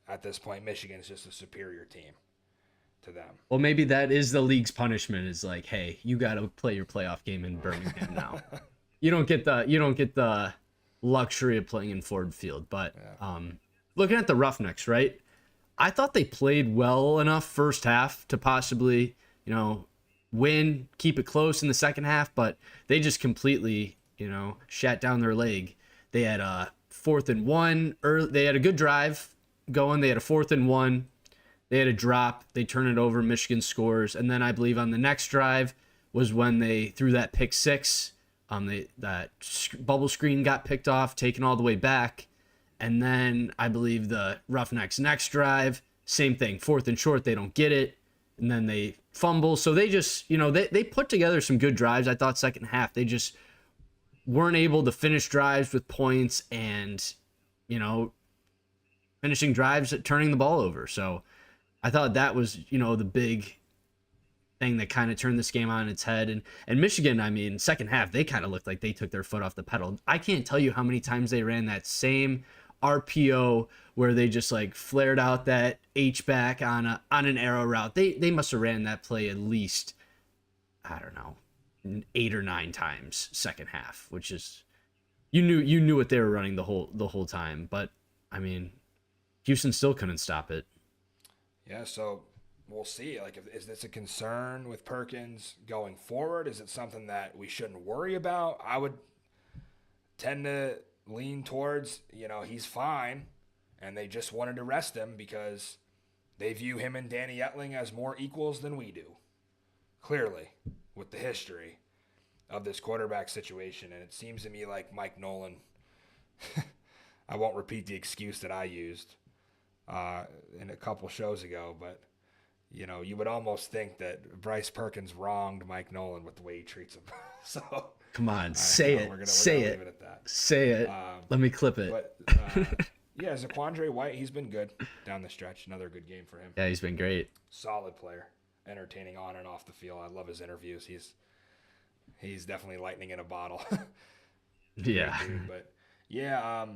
at this point Michigan is just a superior team to them. Well, maybe that is the league's punishment, is like, hey, you got to play your playoff game in Birmingham now. You don't get the luxury of playing in Ford Field. But looking at the Roughnecks, right? I thought they played well enough first half to possibly, win, keep it close in the second half, but they just completely shat down their leg. They had a 4th and 1. They had a good drive going. They had a 4th and 1. They had a drop. They turn it over. Michigan scores. And then I believe on the next drive was when they threw that pick 6. That bubble screen got picked off, taken all the way back. And then I believe the Roughnecks next drive, same thing. 4th and short. They don't get it. And then they fumble. So they just, they put together some good drives. I thought second half, they just weren't able to finish drives with points and, finishing drives at turning the ball over. So I thought that was, the big thing that kind of turned this game on its head. And Michigan, I mean, second half, they kind of looked like they took their foot off the pedal. I can't tell you how many times they ran that same RPO where they just like flared out that H-back on an arrow route. They must have ran that play at least, I don't know, 8 or 9 times second half, which is you knew what they were running the whole time. But I mean, Houston still couldn't stop it. Yeah, so we'll see. Like, is this a concern with Perkins going forward? Is it something that we shouldn't worry about? I would tend to lean towards, he's fine, and they just wanted to rest him because they view him and Danny Etling as more equals than we do. Clearly, with the history of this quarterback situation. And it seems to me like Mike Nolan, I won't repeat the excuse that I used in a couple shows ago, but, you would almost think that Bryce Perkins wronged Mike Nolan with the way he treats him. So come on, say it. We're gonna leave it at that. Say it. Let me clip it. But, yeah, Zaquandre White, he's been good down the stretch. Another good game for him. Yeah, he's been great. Solid player. Entertaining on and off the field. I love his interviews. He's definitely lightning in a bottle. Yeah. Dude, but yeah,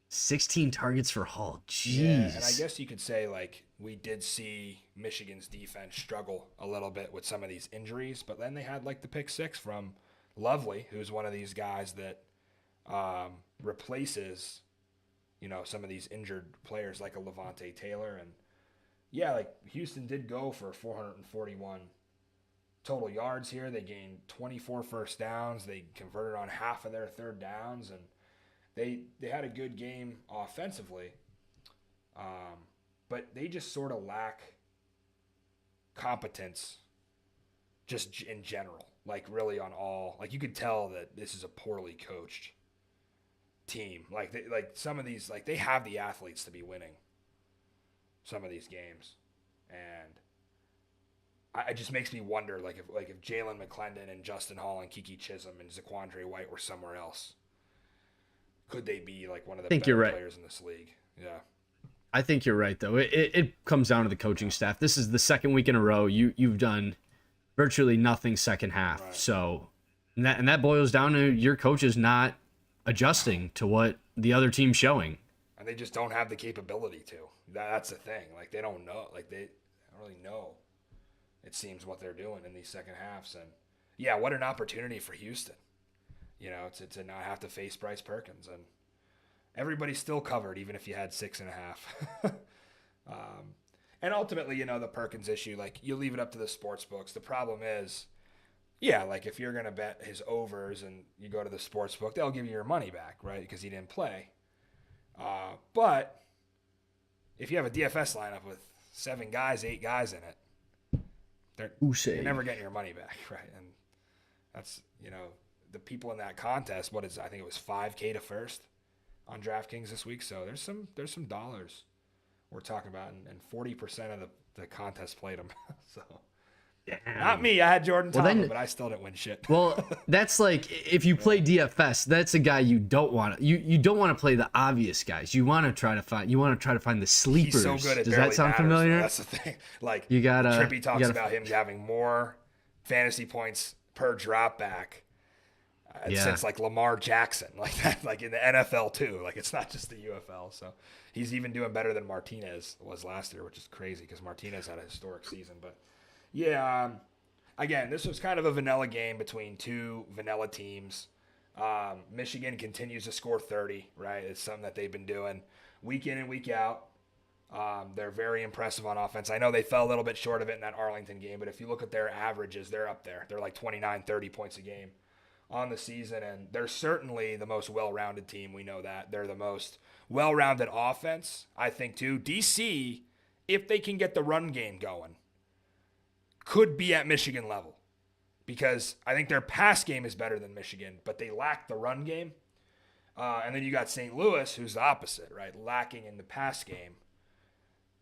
16 targets for Hall. Jeez. Yeah, and I guess you could say like we did see Michigan's defense struggle a little bit with some of these injuries, but then they had like the pick 6 from Lovely, who's one of these guys that replaces, some of these injured players like a Levante Taylor. And yeah, like Houston did go for 441 total yards here. They gained 24 first downs. They converted on half of their third downs, and they had a good game offensively. But they just sort of lack competence just in general. Like really on all, like you could tell that this is a poorly coached team. Like some of these, like they have the athletes to be winning some of these games. And it just makes me wonder, if Jalen McClendon and Justin Hall and Kiki Chisholm and Zaquandre White were somewhere else, could they be like one of the better players in this league? Yeah, I think you're right though. It comes down to the coaching staff. This is the second week in a row you've done virtually nothing second half. Right. So, and that boils down to your coaches not adjusting to what the other team's showing. And they just don't have the capability to. That's the thing. Like they don't know. Like they don't really know. It seems what they're doing in these second halves. And yeah, what an opportunity for Houston. to not have to face Bryce Perkins, and everybody's still covered, even if you had 6.5. And ultimately, the Perkins issue, like, you leave it up to the sports books. The problem is, yeah, like, if you're going to bet his overs and you go to the sports book, they'll give you your money back, right? Because he didn't play. But if you have a DFS lineup with 7 guys, 8 guys in it, you're never getting your money back, right? And that's, the people in that contest, I think it was $5K to first on DraftKings this week. So there's some dollars we're talking about, and 40% of the contest played them. So damn. Not me. I had Jordan Thomas, but I still didn't win shit. Well, that's like, if you play DFS, that's a guy you don't want. You don't want to play the obvious guys. You want to try to find the sleepers. He's so good at Does that sound familiar? That's the thing. Like, Trippy talks about him having more fantasy points per drop back since like Lamar Jackson, like that, like in the NFL too. Like, it's not just the UFL. So he's even doing better than Martinez was last year, which is crazy because Martinez had a historic season. But yeah, again, this was kind of a vanilla game between two vanilla teams. Michigan continues to score 30, right? It's something that they've been doing week in and week out. They're very impressive on offense. I know they fell a little bit short of it in that Arlington game, but if you look at their averages, they're up there. They're like 29, 30 points a game on the season, and they're certainly the most well-rounded team. We know that. They're the most well-rounded offense, I think, too. DC, if they can get the run game going, could be at Michigan level, because I think their pass game is better than Michigan, but they lack the run game. And then you got St. Louis, who's the opposite, right? Lacking in the pass game,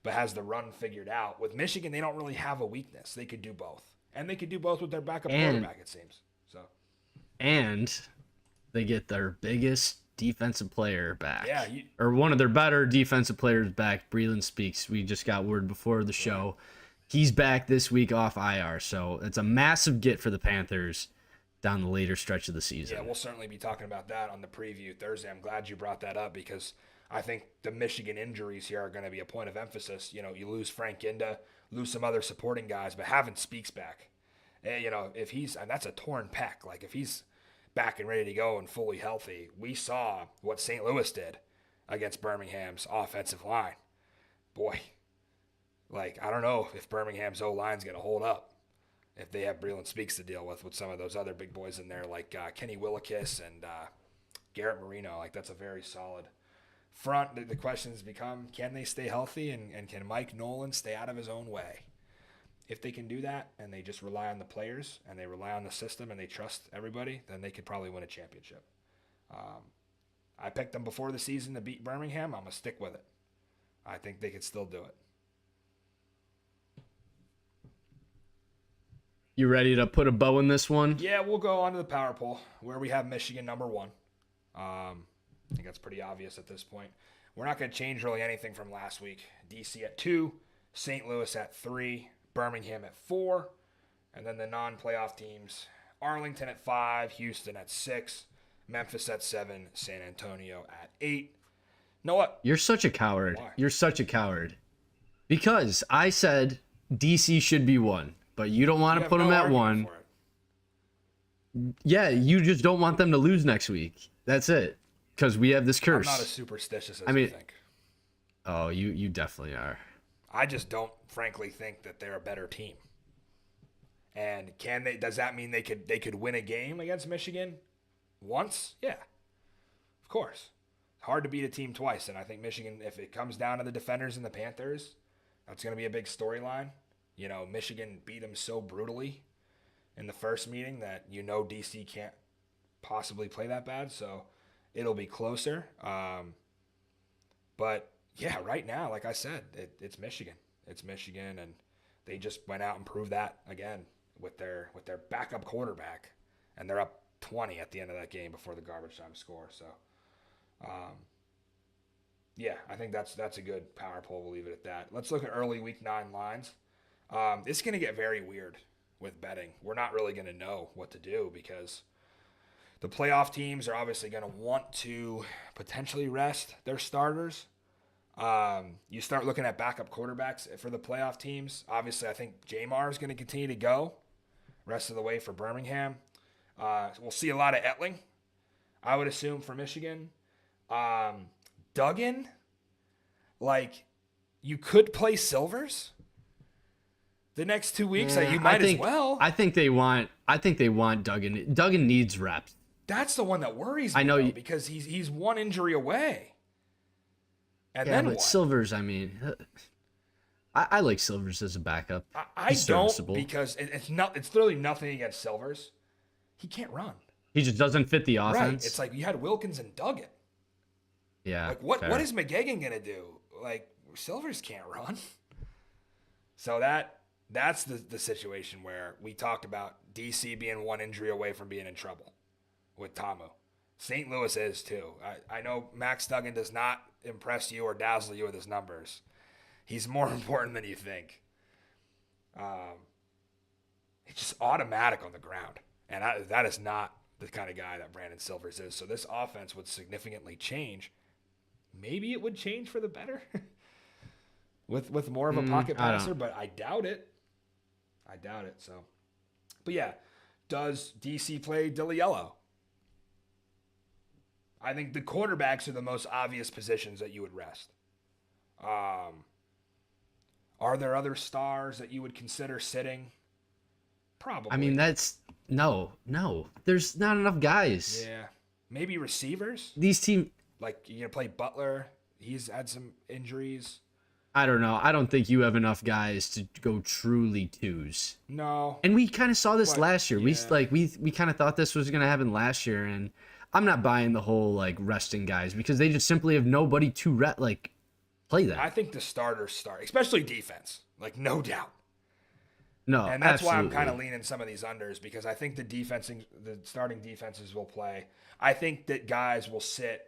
but has the run figured out. With Michigan, they don't really have a weakness. They could do both. And they could do both with their backup quarterback, it seems. And they get their biggest defensive player back. Yeah. Or one of their better defensive players back, Breland Speaks. We just got word before the show. He's back this week off IR. So it's a massive get for the Panthers down the later stretch of the season. Yeah, we'll certainly be talking about that on the preview Thursday. I'm glad you brought that up, because I think the Michigan injuries here are going to be a point of emphasis. You lose Frank Ginda, lose some other supporting guys, but having Speaks back. And, if he's, and that's a torn pec, like if he's back and ready to go and fully healthy, we saw what St. Louis did against Birmingham's offensive line. Boy, like, I don't know if Birmingham's O-line's going to hold up if they have Breland Speaks to deal with some of those other big boys in there, like Kenny Willekes and Garrett Marino. Like, that's a very solid front. The questions become, can they stay healthy, and can Mike Nolan stay out of his own way? If they can do that, and they just rely on the players, and they rely on the system, and they trust everybody, then they could probably win a championship. I picked them before the season to beat Birmingham. I'm going to stick with it. I think they could still do it. You ready to put a bow in this one? Yeah, we'll go on to the power poll, where we have Michigan number 1. I think that's pretty obvious at this point. We're not going to change really anything from last week. DC at 2, St. Louis at 3, Birmingham at 4, and then the non-playoff teams, Arlington at 5, Houston at 6, Memphis at 7, San Antonio at 8. Know what? You're such a coward. Why? You're such a coward. Because I said DC should be 1, but you don't want to put them at 1. Yeah, you just don't want them to lose next week. That's it. Because we have this curse. I'm not as superstitious as you think. Oh, you definitely are. I just don't, frankly, think that they're a better team. And does that mean they could win a game against Michigan once? Yeah, of course. It's hard to beat a team twice, and I think Michigan, if it comes down to the defenders and the Panthers, that's going to be a big storyline. Michigan beat them so brutally in the first meeting that DC can't possibly play that bad, so it'll be closer. But yeah, right now, like I said, it's Michigan. It's Michigan, and they just went out and proved that again with their backup quarterback, and they're up 20 at the end of that game before the garbage time score. So, yeah, I think that's a good power poll. We'll leave it at that. Let's look at early Week 9 lines. It's going to get very weird with betting. We're not really going to know what to do, because the playoff teams are obviously going to want to potentially rest their starters. You start looking at backup quarterbacks for the playoff teams. Obviously, I think Jamar is going to continue to go rest of the way for Birmingham. We'll see a lot of Etling I would assume for Michigan. Duggan, like, you could play Silvers the next 2 weeks. Yeah, You might as well. I think they want Duggan. Duggan needs reps. That's the one that worries me, because he's one injury away. And yeah, then but what? Silvers, I mean, I like Silvers as a backup. I don't, because it's literally nothing against Silvers. He can't run. He just doesn't fit the offense. Right. It's like you had Wilkins and Duggan. Yeah. Like what is McGegan gonna do? Like Silvers can't run. So that's the situation where we talked about DC being one injury away from being in trouble with Tamu. St. Louis is too. I know Max Duggan does not impress you or dazzle you with his numbers. He's more important than you think. It's just automatic on the ground. And that is not the kind of guy that Brandon Silvers is. So this offense would significantly change. Maybe it would change for the better with more of a pocket passer, but I doubt it. So, but yeah, does DC play Dilliello? I think the quarterbacks are the most obvious positions that you would rest. Are there other stars that you would consider sitting? Probably. I mean, no. There's not enough guys. Yeah. Maybe receivers? These teams. Like, you're going to play Butler. He's had some injuries. I don't know. I don't think you have enough guys to go truly twos. No. And we kind of saw this last year. Yeah. We kind of thought this was going to happen last year, and I'm not buying the whole like resting guys because they just simply have nobody to play that. I think the starters start, especially defense. Like, no doubt. No, and that's absolutely. why I'm kind of leaning some of these unders, because I think the starting defenses will play. I think that guys will sit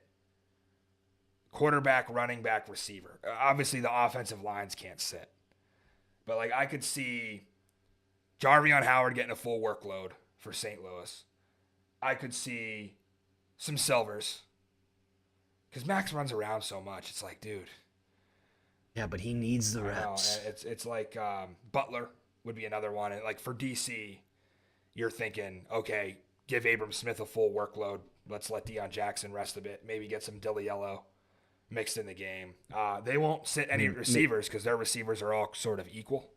quarterback, running back, receiver. Obviously, the offensive lines can't sit. But, like, I could see Jarvion Howard getting a full workload for St. Louis. I could see some Silvers. Because Max runs around so much. It's like, dude. Yeah, but he needs the reps. It's like Butler would be another one. And, like, for DC, you're thinking, okay, give Abram Smith a full workload. Let's let Deion Jackson rest a bit. Maybe get some Dilliello mixed in the game. They won't sit any receivers because their receivers are all sort of equal.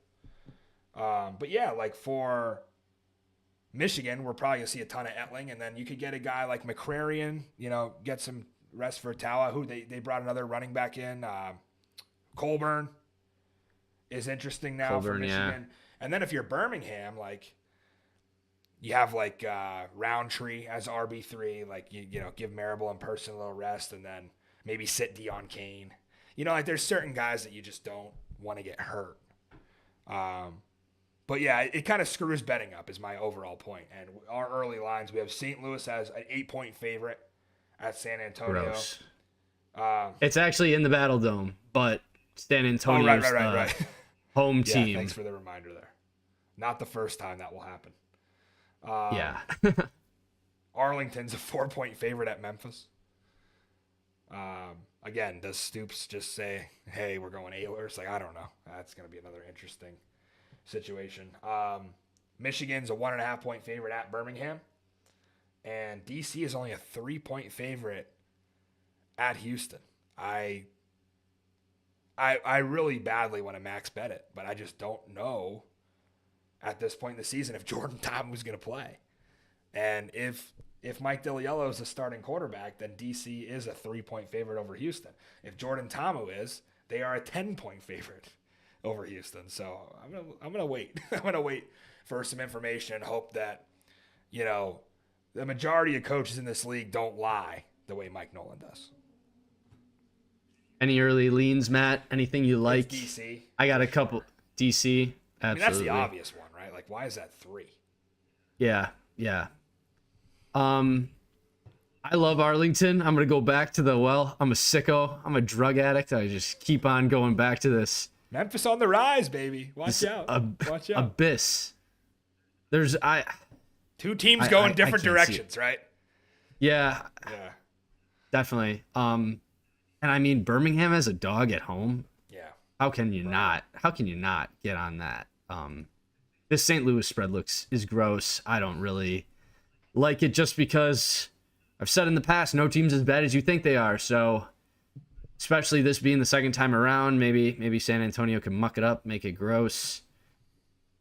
But yeah, like for Michigan, we're probably going to see a ton of Etling, and then you could get a guy like McCrarian, get some rest for Tawa, who they brought another running back in. Colburn is interesting now for Michigan. Yeah. And then if you're Birmingham, like you have like Roundtree as RB3, like you give Marable and Person a little rest, and then maybe sit Deion Kane. Like there's certain guys that you just don't want to get hurt. But yeah, it kind of screws betting up is my overall point. And our early lines, we have St. Louis as an 8-point favorite at San Antonio. Gross. It's actually in the Battle Dome, but San Antonio's right. Home team. Yeah, thanks for the reminder there. Not the first time that will happen. Yeah. Arlington's a 4-point favorite at Memphis. Again, does Stoops just say, hey, we're going Ailers? Like, I don't know. That's going to be another interesting situation. Michigan's a 1.5-point favorite at Birmingham. And DC is only a 3-point favorite at Houston. I really badly want to max bet it, but I just don't know at this point in the season if Jordan Tom was going to play. And if Mike Dilliello is the starting quarterback, then DC is a 3-point favorite over Houston. If Jordan Tamu is, they are a 10-point favorite over Houston. So I'm gonna wait. I'm gonna wait for some information and hope that the majority of coaches in this league don't lie the way Mike Nolan does. Any early leans, Matt? Anything you like? It's DC. I got a couple. DC. Absolutely. I mean, that's the obvious one, right? Like, why is that 3? Yeah. I love Arlington. I'm going to go back to I'm a sicko. I'm a drug addict. I just keep on going back to this. Memphis on the rise, baby. Watch out. Watch out. Abyss. There's two teams going different directions, right? Yeah. Definitely. And I mean, Birmingham has a dog at home. Yeah. How can you not get on that? This St. Louis spread is gross. I don't really like it just because I've said in the past, no team's as bad as you think they are. So, especially this being the second time around, maybe San Antonio can muck it up, make it gross.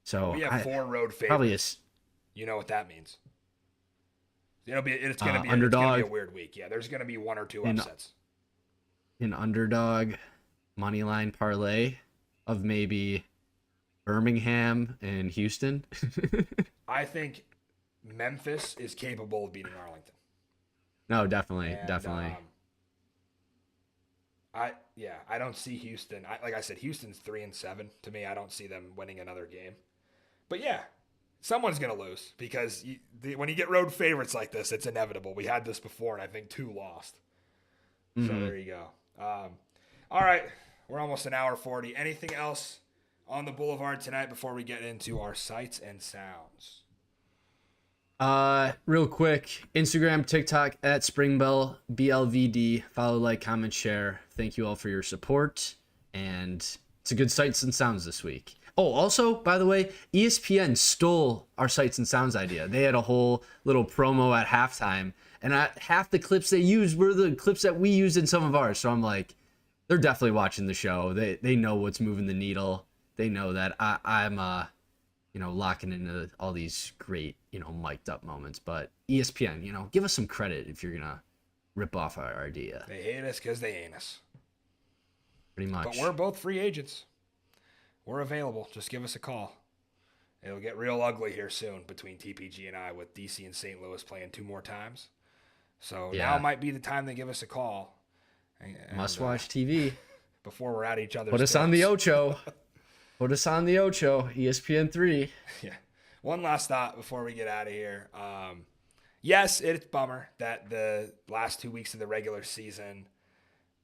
So we have 4 road favorites. Probably you know what that means. It's gonna be a weird week. Yeah, there's gonna be 1 or 2 upsets. An underdog money line parlay of maybe Birmingham and Houston. I think Memphis is capable of beating Arlington. No, definitely. I don't see Houston. Like I said, Houston's 3-7 to me. I don't see them winning another game. But yeah, someone's gonna lose because when you get road favorites like this, it's inevitable. We had this before, and I think 2 lost. So there you go. All right, we're almost an hour 40. Anything else on the Boulevard tonight before we get into our sights and sounds? Real quick, Instagram, TikTok at Springball BLVD. Follow, like, comment, share. Thank you all for your support, and it's a good sights and sounds this week. Oh, also, by the way, ESPN stole our sights and sounds idea. They had a whole little promo at halftime, and half the clips they used were the clips that we used in some of ours. So I'm like, they're definitely watching the show. They know what's moving the needle. They know that I'm locking into all these great, mic'd up moments. But ESPN, give us some credit if you're going to rip off our idea. They hate us because they ain't us. Pretty much. But we're both free agents. We're available. Just give us a call. It'll get real ugly here soon between TPG and I with DC and St. Louis playing 2 more times. So now might be the time they give us a call. Must watch TV. Before we're at each other's Put us on the Ocho. Put us on the Ocho, ESPN 3. Yeah. One last thought before we get out of here. Yes, it's a bummer that the last 2 weeks of the regular season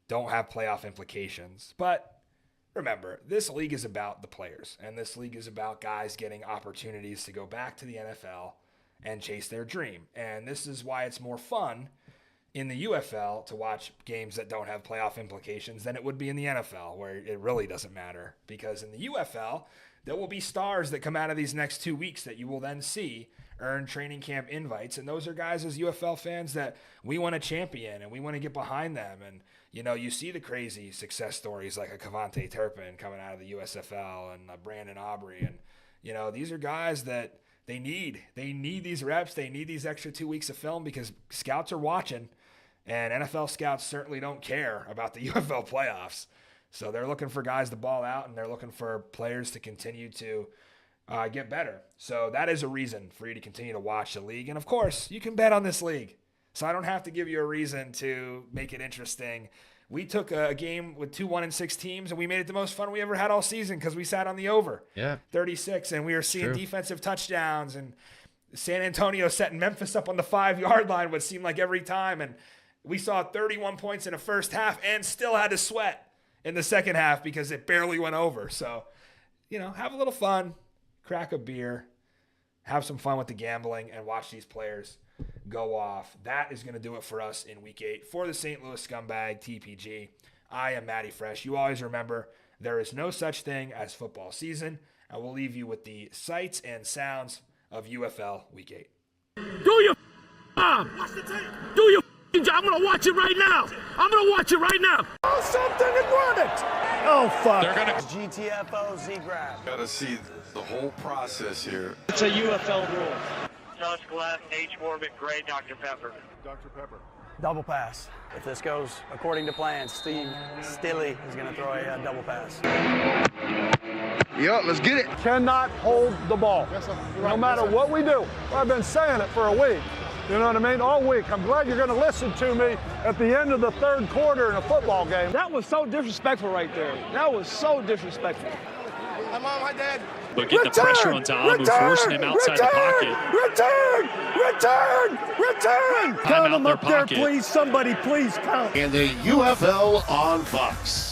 don't have playoff implications. But remember, this league is about the players, and this league is about guys getting opportunities to go back to the NFL and chase their dream. And this is why it's more fun in the UFL to watch games that don't have playoff implications than it would be in the NFL, where it really doesn't matter. Because in the UFL, there will be stars that come out of these next 2 weeks that you will then see earn training camp invites. And those are guys as UFL fans that we want to champion and we want to get behind them. And, you see the crazy success stories like a Cavante Turpin coming out of the USFL and Brandon Aubrey. And, these are guys that they need these reps. They need these extra 2 weeks of film because scouts are watching. And NFL scouts certainly don't care about the UFL playoffs. So they're looking for guys to ball out, and they're looking for players to continue to get better. So that is a reason for you to continue to watch the league. And, of course, you can bet on this league. So I don't have to give you a reason to make it interesting. We took a game with 2 1-6 teams, and we made it the most fun we ever had all season because we sat on the over. Yeah. 36, and we were seeing defensive touchdowns. And San Antonio setting Memphis up on the 5-yard line would seem like every time. And we saw 31 points in the first half and still had to sweat in the second half because it barely went over. So, have a little fun, crack a beer, have some fun with the gambling, and watch these players go off. That is going to do it for us in Week 8 for the St. Louis Scumbag TPG. I am Matty Fresh. You always remember there is no such thing as football season, and we'll leave you with the sights and sounds of UFL Week 8. Do your Do your I'm going to watch it right now. I'm going to watch it right now. Oh, something and run it. Oh, fuck. They're going to GTFO Z-Grab. Got to see the whole process here. It's a UFL rule. Josh Glass, H. Warwick, Gray, Dr. Pepper. Dr. Pepper. Double pass. If this goes according to plan, Steve Stilly is going to throw a double pass. Yep, let's get it. Cannot hold the ball. Yes, sir. No matter what we do. I've been saying it for a week. You know what I mean? All week. I'm glad you're going to listen to me at the end of the third quarter in a football game. That was so disrespectful right there. That was so disrespectful. My mom, my dad. But get the pressure on Ta'amu, forcing him outside the pocket. Return! Count them up there, please. Somebody, please count. And the UFL on Fox.